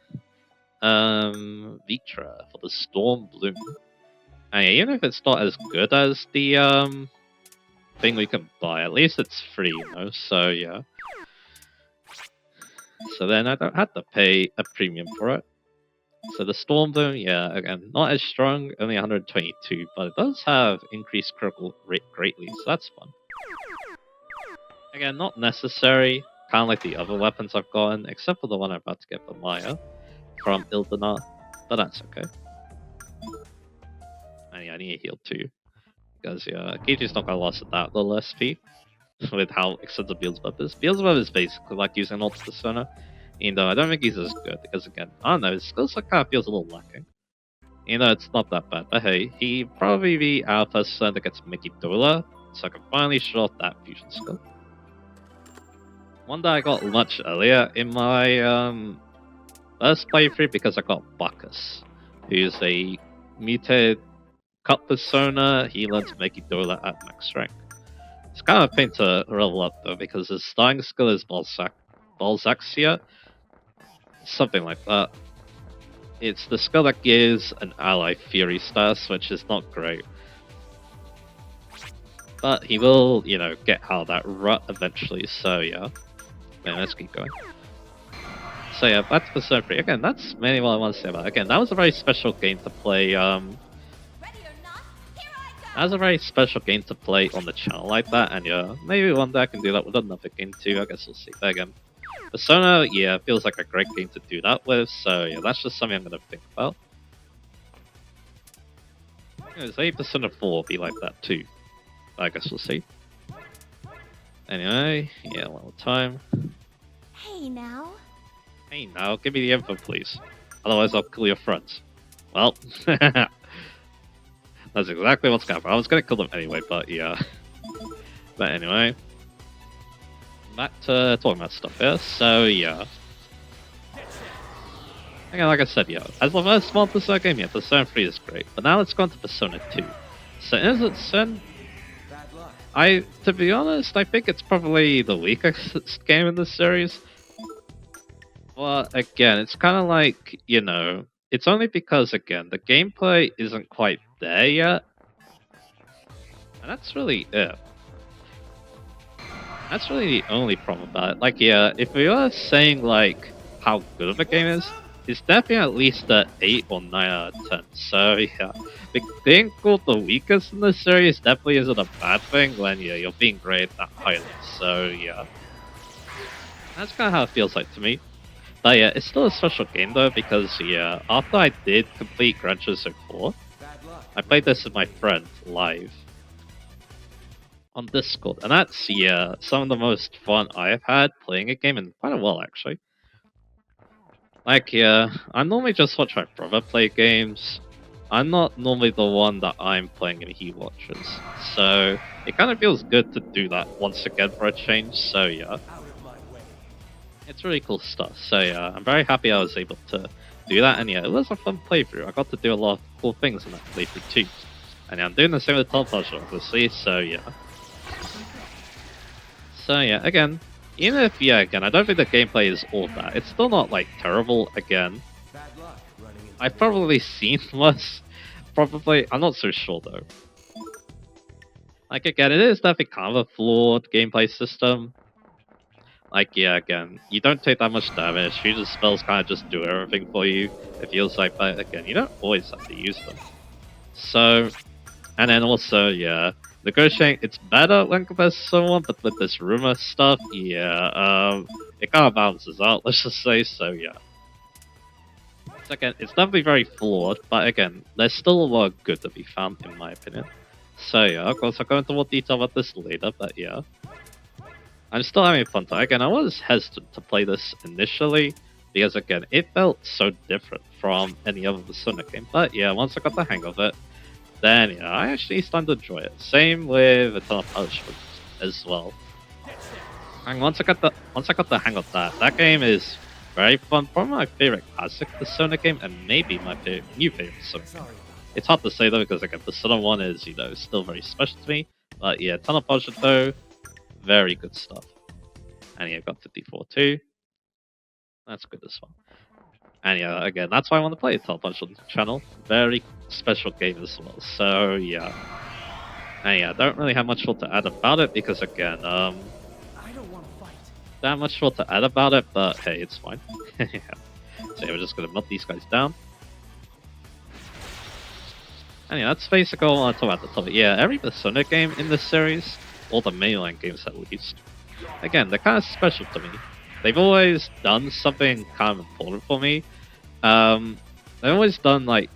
A: Vitra for the Storm Bloom. And yeah, even if it's not as good as the thing we can buy, at least it's free, so yeah. So then I don't have to pay a premium for it. So the Storm Bloom, yeah, again, not as strong, only 122, but it does have increased critical rate greatly, so that's fun. Again, not necessary, kind of like the other weapons I've gotten, except for the one I'm about to get for Maya from Ildana, but that's okay. And yeah, I need to heal too, because yeah, Kiji's not gonna last at that little SP with how extensive Beelzebub is. Beelzebub is basically like using an Ultra Persona, even though I don't think he's as good, because again, I don't know, his skills kind of feels a little lacking. It's not that bad, but hey, he probably be our first person that gets Mickey Dola, so I can finally show off that fusion skill. One that I got much earlier in my first playthrough because I got Bacchus, who's a mutated cut persona. He learns Mickey Dola at max rank. It's kind of a pain to level up though because his starting skill is Balzaxia, something like that. It's the skill that gives an ally Fury status, which is not great. But he will, get out of that rut eventually, so yeah. Let's keep going. So yeah, back to Persona 3. Again, that's mainly what I want to say about it. Again, that was a very special game to play,
B: Ready or not, here I go.
A: that was a very special game to play on the channel like that, and yeah, maybe one day I can do that with another game too, I guess we'll see. But again, Persona, yeah, feels like a great game to do that with, so yeah, that's just something I'm gonna think about. Maybe Persona 4 will be like that too. I guess we'll see. Anyway, yeah, one more time.
B: Hey now.
A: Hey now, give me the info please. Otherwise I'll kill your friends. Well, that's exactly what's going on. I was gonna kill them anyway, but yeah. But anyway. Back to talking about stuff here, so yeah. Again, like I said, yeah, as the first small Persona game, yeah, Persona 3 is great. But now let's go on to Persona 2. So is it Sin? To be honest, I think it's probably the weakest game in the series. But again, it's kind of like, it's only because, again, the gameplay isn't quite there yet. And that's really it. That's really the only problem about it. Like, yeah, if we are saying, like, how good of a game is, it's definitely at least an 8 or 9 out of 10. So, yeah, being called the weakest in the series definitely isn't a bad thing when, yeah, you're being graded that highly. So, yeah. That's kind of how it feels like to me. But yeah, it's still a special game though, because, yeah, after I did complete Gran Turismo 4, I played this with my friend live on Discord, and that's, yeah, some of the most fun I have had playing a game in quite a while, actually. Like, yeah, I normally just watch my brother play games. I'm not normally the one that I'm playing and he watches, so it kind of feels good to do that once again for a change, so yeah. It's really cool stuff, so yeah, I'm very happy I was able to do that, and yeah, it was a fun playthrough. I got to do a lot of cool things in that playthrough too. And yeah, I'm doing the same with Top Puzzle, obviously, so yeah. So yeah, again, even if, yeah, again, I don't think the gameplay is all that. It's still not, like, terrible, again. I've probably seen worse. Probably, I'm not so sure though. Like, again, it is definitely kind of a flawed gameplay system. Like, yeah, again, you don't take that much damage, fusion spells kind of just do everything for you, it feels like, but again, you don't always have to use them. So, and then also, yeah, negotiating, it's better when compared to someone, but with this rumor stuff, yeah, it kind of balances out, let's just say, so yeah. So again, it's definitely very flawed, but again, there's still a lot of good to be found, in my opinion. So yeah, of course, I'll go into more detail about this later, but yeah. I'm still having fun time. Again, I was hesitant to play this initially, because again, it felt so different from any other Sonic game, but yeah, once I got the hang of it, then yeah, I actually started to enjoy it. Same with Eternal Punishment as well. And once I got the hang of that, that game is very fun. Probably my favorite classic Persona game, and maybe my new favorite Persona game.
C: Sorry about
A: It's hard to say though, because again, Persona 1 is, still very special to me. But yeah, Eternal Punishment though, very good stuff. And yeah, got 54 too. That's good as well. And yeah, again, that's why I want to play Eternal Punishment channel. Very special game as well. So yeah. And yeah, I don't really have much more to add about it because again,
C: I don't want to fight.
A: not much more to add about it, but hey, it's fine. Yeah. So yeah, we're just gonna melt these guys down. And yeah, that's basically all I want to talk about the topic. Yeah, every Persona game in this series, all the mainline games at least, again, they're kind of special to me. They've always done something kind of important for me. They've always done like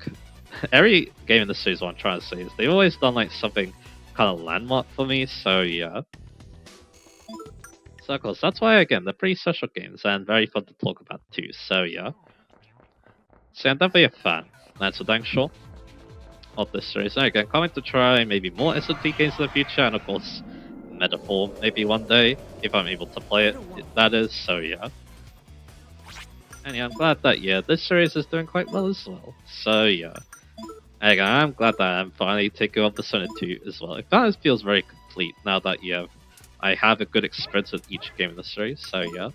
A: every game in the series. What I'm trying to say is they've always done like something kind of landmark for me. So yeah. So of course, that's why again they're pretty special games and very fun to talk about too. So yeah. So I'm definitely a fan. That's for dang sure. Of this series. And again, coming to try maybe more SMT games in the future, and of course, Metaphor maybe one day if I'm able to play it. That is. So yeah. And yeah, I'm glad that yeah, this series is doing quite well as well. So yeah. And again, I'm glad that I'm finally taking on Persona 2 as well. It kind of feels very complete now that yeah, I have a good experience with each game in the series. So yeah.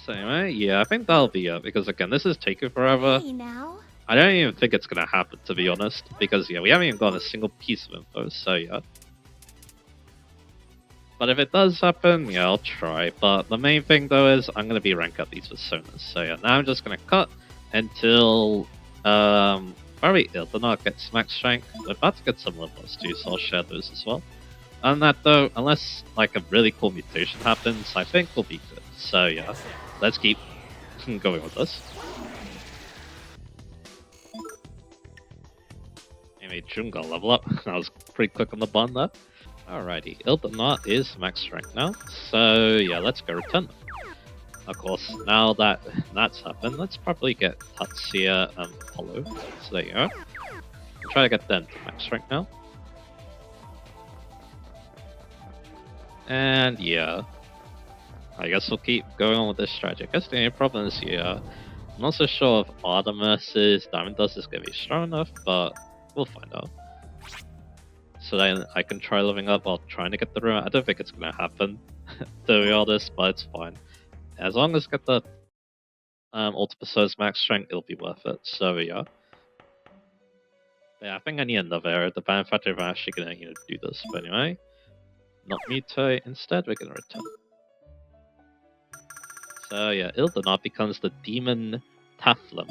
A: So anyway, yeah, I think that'll be it because again, this is taking forever.
B: Hey now.
A: I don't even think it's gonna happen, to be honest, because yeah, we haven't even gotten a single piece of info, so yeah. But if it does happen, yeah, I'll try. But the main thing though is I'm gonna be rank up these personas. So yeah, now I'm just gonna cut until probably Ildanok gets max rank. We're about to get some levels too, so I'll share those as well. Other than that though, unless like a really cool mutation happens, I think we'll be good. So yeah, let's keep going with this. Made Junga level up. I was pretty quick on the button there. Alrighty, Ildanot is max rank now, so yeah, let's go return them. Of course, now that that's happened, let's probably get Tatsuya and Apollo. So there you go. I'll try to get them to max rank now. And yeah, I guess we'll keep going on with this strategy. I guess the only problem is here, I'm not so sure if Artemis's Diamond Dust is going to be strong enough, but we'll find out. So then I can try living up while trying to get the room. I don't think it's gonna happen, to be honest, but it's fine. As long as I get the Ultima's max strength, it'll be worth it. So yeah. Yeah, I think I need another area. The band factory are actually gonna do this. But anyway, not mutate. Instead, we're gonna return. So yeah, Ildanot becomes the demon Taflum.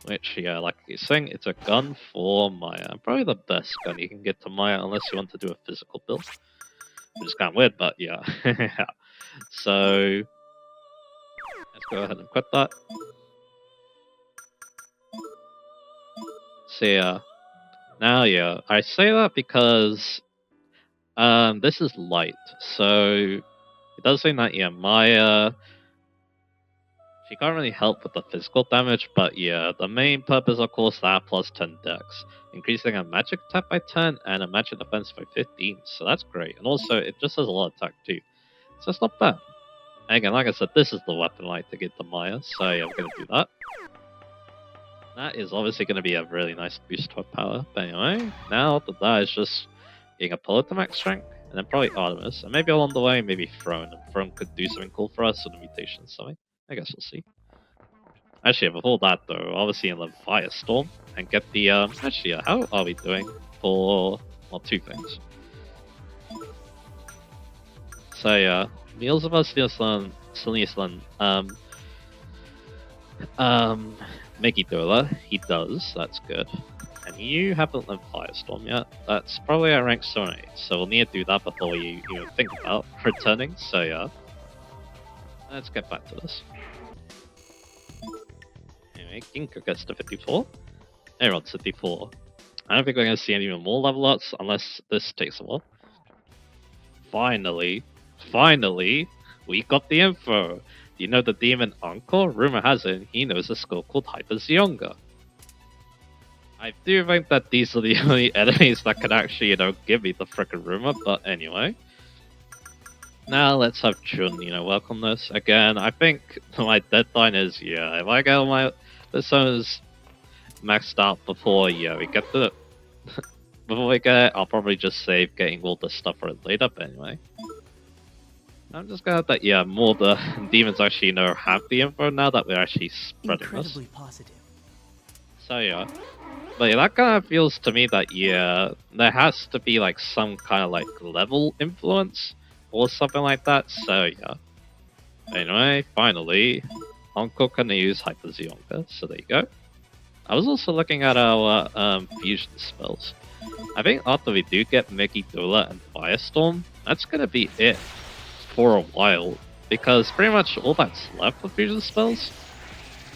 A: Which, yeah, like you're saying, it's a gun for Maya. Probably the best gun you can get to Maya, unless you want to do a physical build. Which is kind of weird, but yeah. So, let's go ahead and quit that. So yeah, now yeah, I say that because this is light. So, it does say that, yeah, Maya... She can't really help with the physical damage, but yeah, the main purpose of course that plus 10 dex, increasing a magic attack by 10 and a magic defense by 15, so that's great. And also it just has a lot of attack too, so it's not bad. And again, like I said, this is the weapon I like to get to Maya, so yeah, I'm gonna do that. That is obviously gonna be a really nice boost to her power, but anyway, now after that is just getting Apollo to max strength, and then probably Artemis, and maybe along the way, maybe Throne, and Throne could do something cool for us, or the mutation something. I guess we'll see. Actually, before that though, obviously in the Firestorm and get the actually, how are we doing for well, two things. So yeah, Beelzebub, Siliuslan, Mickey Dola, he does, that's good. And you haven't learned Firestorm yet. That's probably at rank 78, so we'll need to do that before you even think about returning, so yeah. Let's get back to this. Anyway, Ginkgo gets to 54. Everyone's 54. I don't think we're going to see any more level ups unless this takes a while. Finally, we got the info. Do you know the demon Encore? Rumor has it he knows a skill called Hyperzionga. I do think that these are the only enemies that can actually, give me the frickin' rumor, but anyway. Now let's have Chun, welcome this. Again, I think my deadline is, if I get all my personas maxed out before, we get the... before we get it, I'll probably just save getting all the stuff for it later, but anyway. I'm just glad that, more the demons actually, have the info now that we're actually spreading
C: Incredibly
A: this.
C: positive.
A: So yeah. But yeah, that kind of feels to me that, there has to be like some kind of like level influence or something like that, so yeah. Anyway, finally, Uncle can use Hyperzionga, so there you go. I was also looking at our fusion spells. I think after we do get Megidola and Firestorm, that's gonna be it for a while, because pretty much all that's left for fusion spells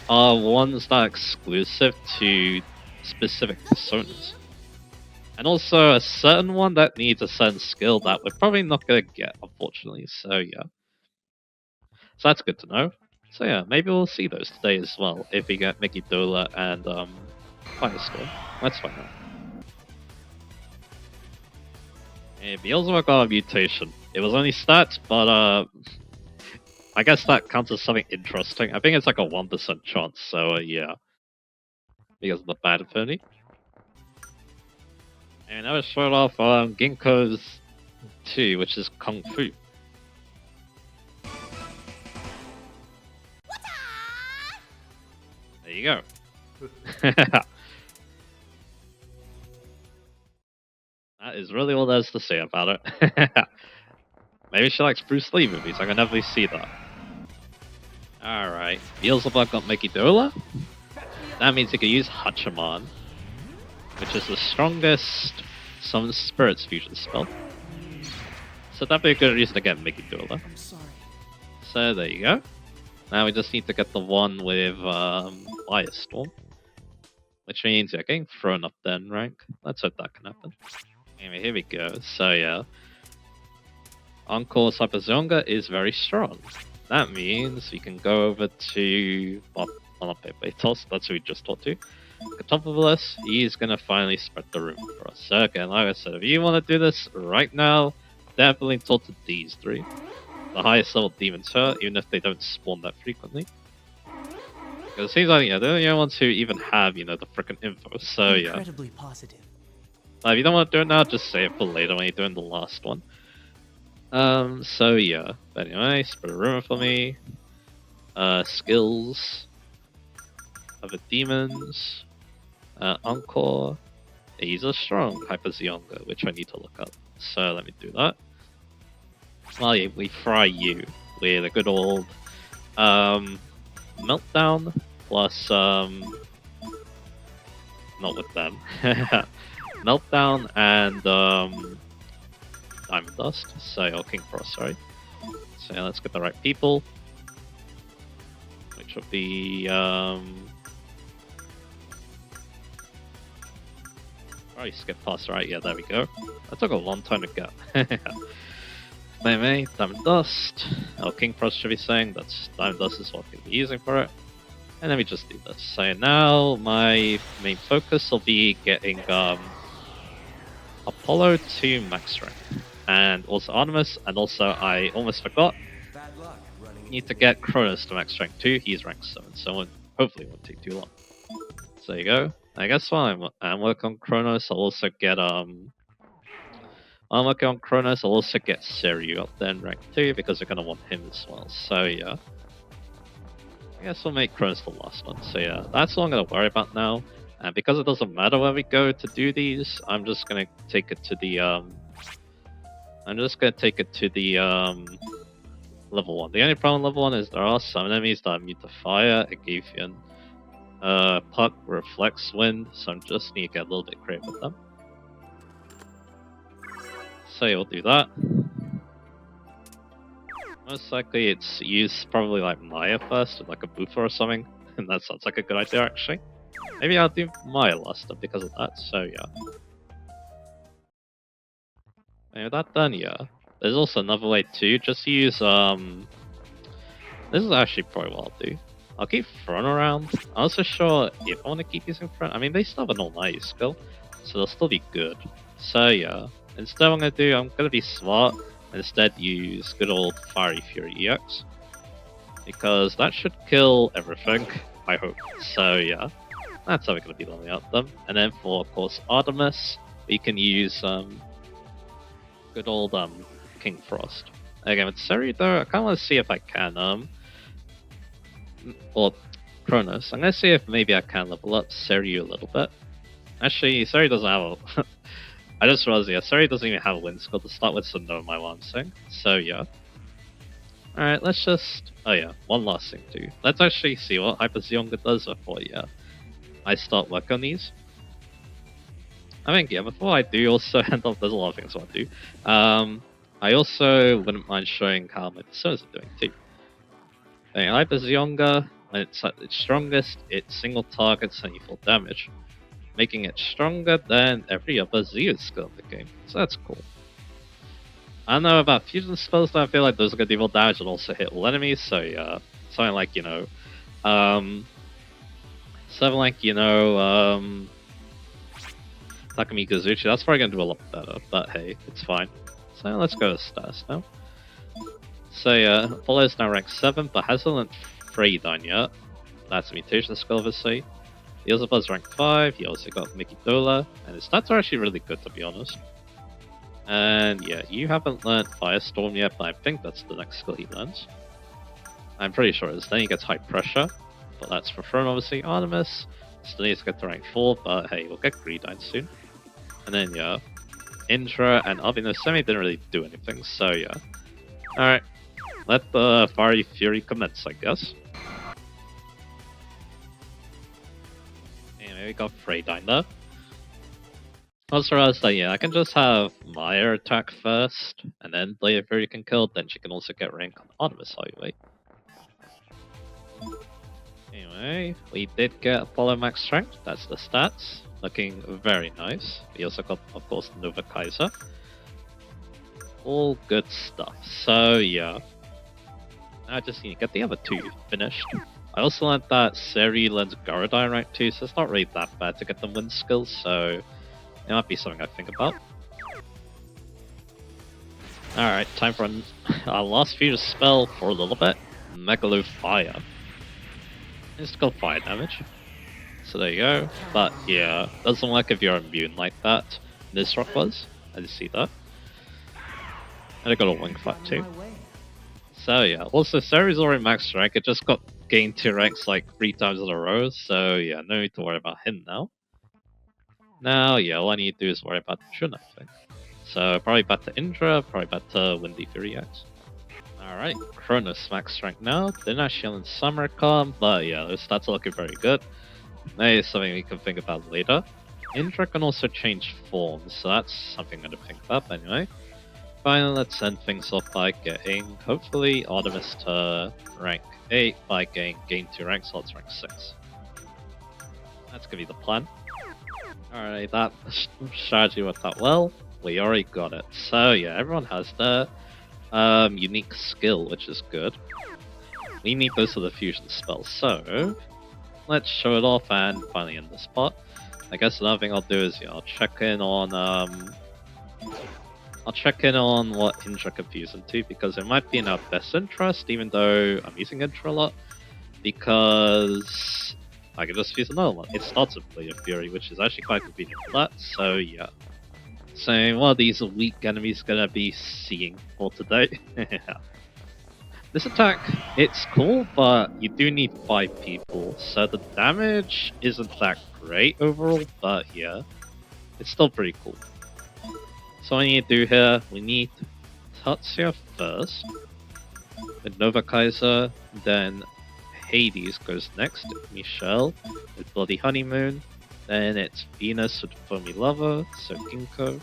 A: are ones that are exclusive to specific personas. And also a certain one that needs a certain skill that we're probably not gonna get, unfortunately, so yeah. So that's good to know. So yeah, maybe we'll see those today as well, if we get Megidola and Firestorm. Let's find out. And Beelzebub got a mutation. It was only stats, but I guess that counts as something interesting. I think it's like a 1% chance, so yeah. Because of the bad affinity. And I was showed off Ginkgo's 2, which is Kung Fu. There you go. That is really all there's to say about it. Maybe she likes Bruce Lee movies, I can definitely see that. Alright, Beelzebub got Megidola. That means he can use Hachiman, which is the strongest Summon Spirits fusion spell. So that'd be a good reason to get Megidola.
C: I'm sorry.
A: So there you go. Now we just need to get the one with Firestorm. Which means getting thrown up then rank. Let's hope that can happen. Anyway, here we go. So yeah. Encore's Hyperzionga is very strong. That means we can go over to Betos, that's who we just talked to. Catopopoulos, he's gonna finally spread the rumor for us. So again, like I said, if you want to do this right now, definitely talk to these three. The highest level demons hurt, even if they don't spawn that frequently. Because it seems like, they're the only ones who even have, the frickin' info, so yeah.
C: Incredibly positive.
A: If you don't want to do it now, just save it for later when you're doing the last one. So yeah. But anyway, spread a rumor for me. Skills. Other demons. Encore. He's a strong Hyperzionga, which I need to look up. So let me do that. Well, yeah, we fry you with a good old Meltdown plus not with them. Meltdown and Diamond Dust. So King Frost, sorry. So yeah, let's get the right people. Which would be probably skip past, right? Yeah, there we go. That took a long time to get. Anyway, Diamond Dust. King Frost should be saying that's Diamond Dust is what we'll be using for it. And then we just do this. So now my main focus will be getting Apollo to max rank. And also Artemis, and also I almost forgot. Need to get Kronos to max rank too. He's rank 7, so hopefully it won't take too long. So there you go. I guess while I'm working on Kronos, I'll also get while I'm working on Kronos, I'll also get Seiryu up there in rank 2 because we're gonna want him as well. So yeah. I guess we'll make Kronos the last one. So yeah, that's all I'm gonna worry about now. And because it doesn't matter where we go to do these, I'm just gonna take it to the level 1. The only problem with level 1 is there are some enemies that are immune to fire, Agathian, Puck reflects wind, so I'm just need to get a little bit creative with them. So we'll do that. Most likely it's used probably like Maya first, like a Buffer or something, and that sounds like a good idea actually. Maybe I'll do Maya last because of that, so yeah. And with that done, yeah. There's also another way too, just use this is actually probably what I'll do. I'll keep front around. I'm also sure if I want to keep using front, I mean they still have an all-night skill, so they'll still be good. So yeah. Instead what I'm gonna do, I'm gonna be smart and instead use good old Fiery Fury EX. Because that should kill everything, I hope. So yeah. That's how we're gonna be leveling up them. And then for of course Artemis, we can use good old King Frost. Again with Seri though, I kinda wanna see if I can or Cronus. I'm gonna see if maybe I can level up Seri a little bit. Actually, Seri doesn't have a I just realized, yeah, Seri doesn't even have a wind skill to start with, so no mind what I'm saying. So yeah. Alright, let's just... Oh yeah, one last thing too. Let's actually see what Hyper Zionga does before, yeah, I start work on these. I think, yeah, before I do also end up, there's a lot of things I want to do. I also wouldn't mind showing how my personas are doing too. Okay, Hyper Zionga, when it's at its strongest, it single targets any full damage, making it stronger than every other Zio skill in the game. So that's cool. I don't know about fusion spells, though I feel like those are gonna do more damage and also hit all enemies, so yeah. Something like, Takumi Kazuchi, that's probably gonna do a lot better, but hey, it's fine. So let's go to stats now. So yeah, Apollo is now ranked 7, but hasn't learned Freydine yet. That's a mutation skill, obviously. Beelzebub's ranked 5, he also got Mickey Dola, and his stats are actually really good to be honest. And yeah, you haven't learned Firestorm yet, but I think that's the next skill he learns. I'm pretty sure it is. Then he gets High Pressure, but that's for Throne obviously. Artemis still needs to get to rank 4, but hey, we'll get Greedine soon. And then yeah, Indra and Albino Semi didn't really do anything, so yeah. Alright, let the Fiery Fury commence, I guess. Anyway, we got Freydine there. I also realized that, yeah, I can just have Maya attack first, and then Blade Fury can kill, then she can also get rank on Artemis Highway. Anyway, we did get Apollo Max Strength, that's the stats. Looking very nice. We also got, of course, Nova Kaiser. All good stuff. So, yeah. Now I just need to get the other two finished. I also learned that Seri learns Garadai rank 2, so it's not really that bad to get the wind skills, so it might be something I think about. Alright, time for our last fusion spell for a little bit. Megalo Fire. It's got fire damage. So there you go. But yeah, doesn't work if you're immune like that. This rock was. I just see that. And I got a wing fight too. So yeah, also Seri's already max rank. It just got gained 2 ranks like 3 times in a row. So yeah, no need to worry about him now. Now yeah, all I need to do is worry about Jun, I think. So probably back to Indra, probably back to Windy Fury X. Alright, Cronus max rank now. Didn't actually in Summer Calm, but yeah, those stats are looking very good. Maybe something we can think about later. Indra can also change forms, so that's something I'm going to think about, but anyway. Finally, let's end things off by getting, hopefully, Artemis to rank 8 by gain 2 ranks, so let's rank 6. That's going to be the plan. Alright, that strategy worked out well. We already got it. So yeah, everyone has their unique skill, which is good. We need those for the fusion spells, so let's show it off and finally end the spot. I guess another thing I'll do is I'll check in on what Indra can fuse into, because it might be in our best interest, even though I'm using Indra a lot, because I can just fuse another one. It starts with Blade of Fury, which is actually quite convenient for that, so yeah. So what are these weak enemies gonna be seeing for today? This attack, it's cool, but you do need 5 people, so the damage isn't that great overall, but yeah, it's still pretty cool. So what we need to do here, we need Tatsuya first, with Nova Kaiser, then Hades goes next, Michelle with Bloody Honeymoon. Then it's Venus with Foamy Lover, so Ginkgo.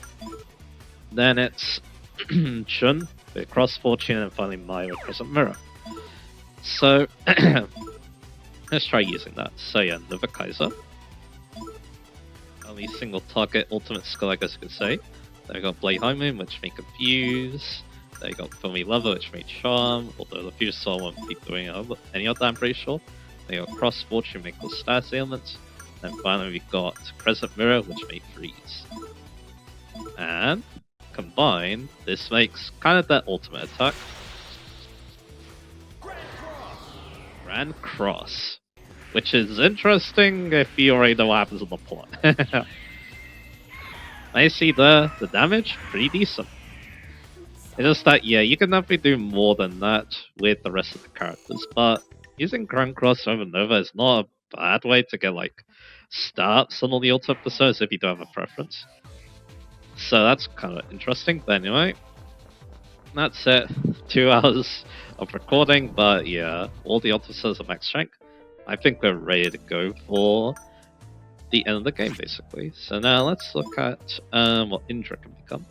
A: Then it's Chun with Cross Fortune, and finally Maya with Crescent Mirror. So let's try using that. So yeah, Nova Kaiser. Only single target ultimate skill, I guess you could say. Then we got Blade Honeymoon, which may confuse. Then you got Foamy Lover, which may charm, although the Fuse Soul won't be doing any of that, I'm pretty sure. Then you got Cross Fortune, may cause status ailments. And finally we got Crescent Mirror, which may freeze. And combined, this makes kind of that ultimate attack. Grand Cross. Which is interesting if you already know what happens in the plot. I see the damage, pretty decent. It's just that, yeah, you can definitely do more than that with the rest of the characters, but using Grand Cross over Nova is not a bad way to get, like, starts on all the ultimate personas if you do have a preference. So that's kind of interesting, but anyway. That's it. 2 hours of recording, but yeah, all the officers are max strength. I think we're ready to go for the end of the game, basically. So now let's look at what Indra can become.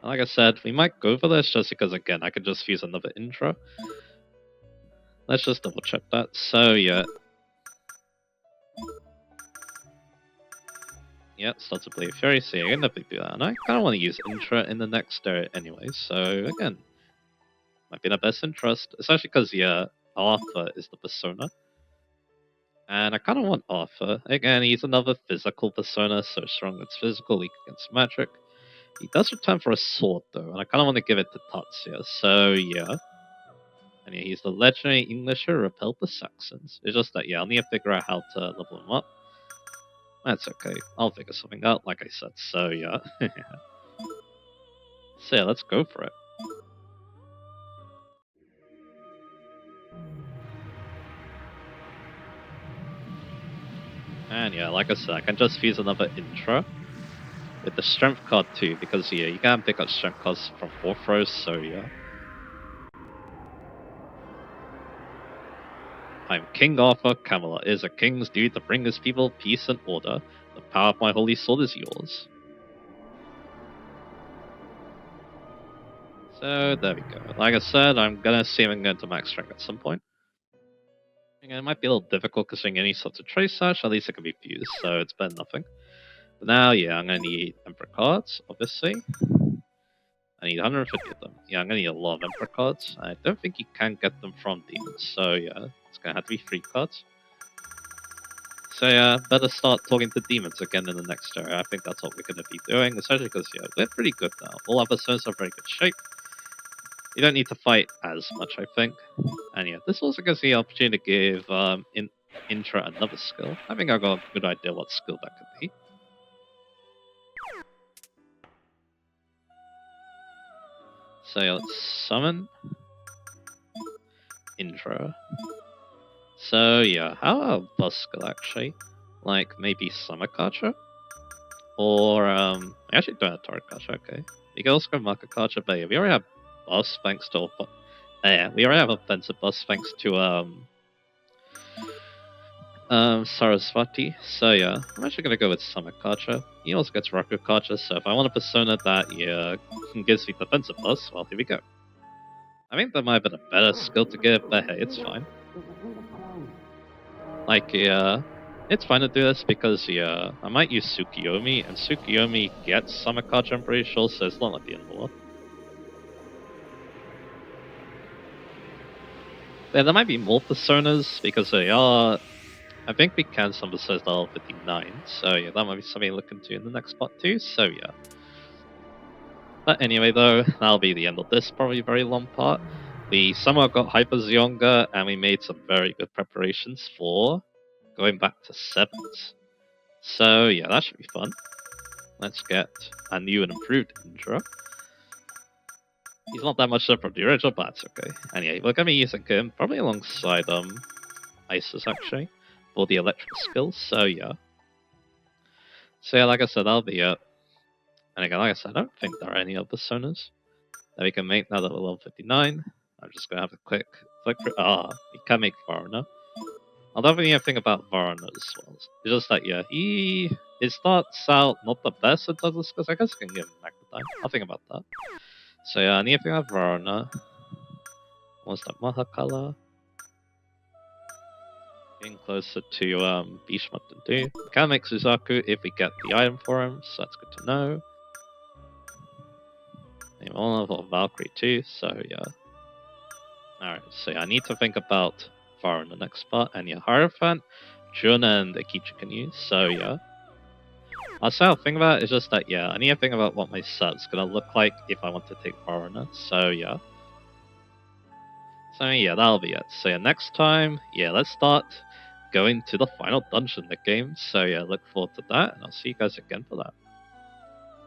A: Like I said, we might go for this just because, again, I could just use another Indra. Let's just double check that. So yeah. Yeah, starts to Blade Fury, so yeah, you can definitely do that. And I kind of want to use Indra in the next area anyway, so again, might be in our best interest, especially because, yeah, Arthur is the persona. And I kind of want Arthur. Again, he's another physical persona, so strong against physical, weak against magic. He does return for a sword, though, and I kind of want to give it to Tatsuya, so yeah. And yeah, he's the legendary Englisher, repelled the Saxons. It's just that, yeah, I'll need to figure out how to level him up. That's okay, I'll figure something out, like I said, so yeah. So yeah, let's go for it. And yeah, like I said, I can just use another intro with the strength card too, because yeah, you can pick up strength cards from 4th rows, so yeah. I'm King Arthur. Camelot is a king's duty to bring his people peace and order. The power of my holy sword is yours. So there we go. Like I said, I'm gonna see if I can go into max strength at some point. Again, it might be a little difficult considering any sort of trace sash, at least it can be fused, so it's better than nothing. But now, yeah, I'm gonna need Emperor cards, obviously. I need 150 of them. Yeah, I'm gonna need a lot of Emperor cards. I don't think you can get them from demons, so yeah, it's gonna have to be free cards. So yeah, better start talking to demons again in the next area. I think that's what we're gonna be doing, especially because yeah, we're pretty good now. All our personas are very good shape. You don't need to fight as much, I think. And yeah, this also gives the opportunity to give Intra another skill. I think I've got a good idea what skill that could be. So yeah, let's summon Intra. So yeah, how about a bus skill actually? Like maybe Summer Karcher? Or I actually don't have Torrent Karcher, okay. We can also go Market Karcher, but yeah, we already have bus thanks to yeah, we already have offensive bus thanks to Sarasvati. So yeah, I'm actually gonna go with Summer Karcher. He also gets Raku Karcher, so if I want a persona that yeah gives me defensive bus, well here we go. I think that might have been a better skill to give, but hey, it's fine. Like, yeah, it's fine to do this because, yeah, I might use Tsukiyomi, and Tsukiyomi gets Summer Karcher, I'm pretty sure, so it's not like the end of the world. Yeah, there might be more personas because they are. I think we can some personas that are 59, so yeah, that might be something to look into in the next part too, so yeah. But anyway, though, that'll be the end of this probably very long part. We somehow got Hyper Zionga, and we made some very good preparations for going back to 7s. So yeah, that should be fun. Let's get a new and improved Indra. He's not that much different from the original, but that's okay. Anyway, we're gonna be using him probably alongside Isis actually for the electrical skills. So yeah. So yeah, like I said, that'll be it. And again, like I said, I don't think there are any other personas. that we can make now that we're level 59. I'm just gonna have a quick flick through. We can make Varna. I'll definitely have to think about Varna as well. It's just that, yeah, it starts out not the best it does this, because I guess I can give him Magnetine. I'll think about that. So yeah, I need to think about Varna. What's that, Mahakala? Getting closer to Bishma than do. We can make Suzaku if we get the item for him, so that's good to know. And all level Valkyrie too, so yeah. Alright, so yeah, I need to think about Var in the next spot, and yeah, Hierophant, Jun, and Akichi can use, so yeah. Also, I'll think about it is just that, yeah, I need to think about what my set's gonna look like if I want to take Varna, so yeah. So yeah, that'll be it. So yeah, next time, yeah, let's start going to the final dungeon in the game, so yeah, look forward to that, and I'll see you guys again for that.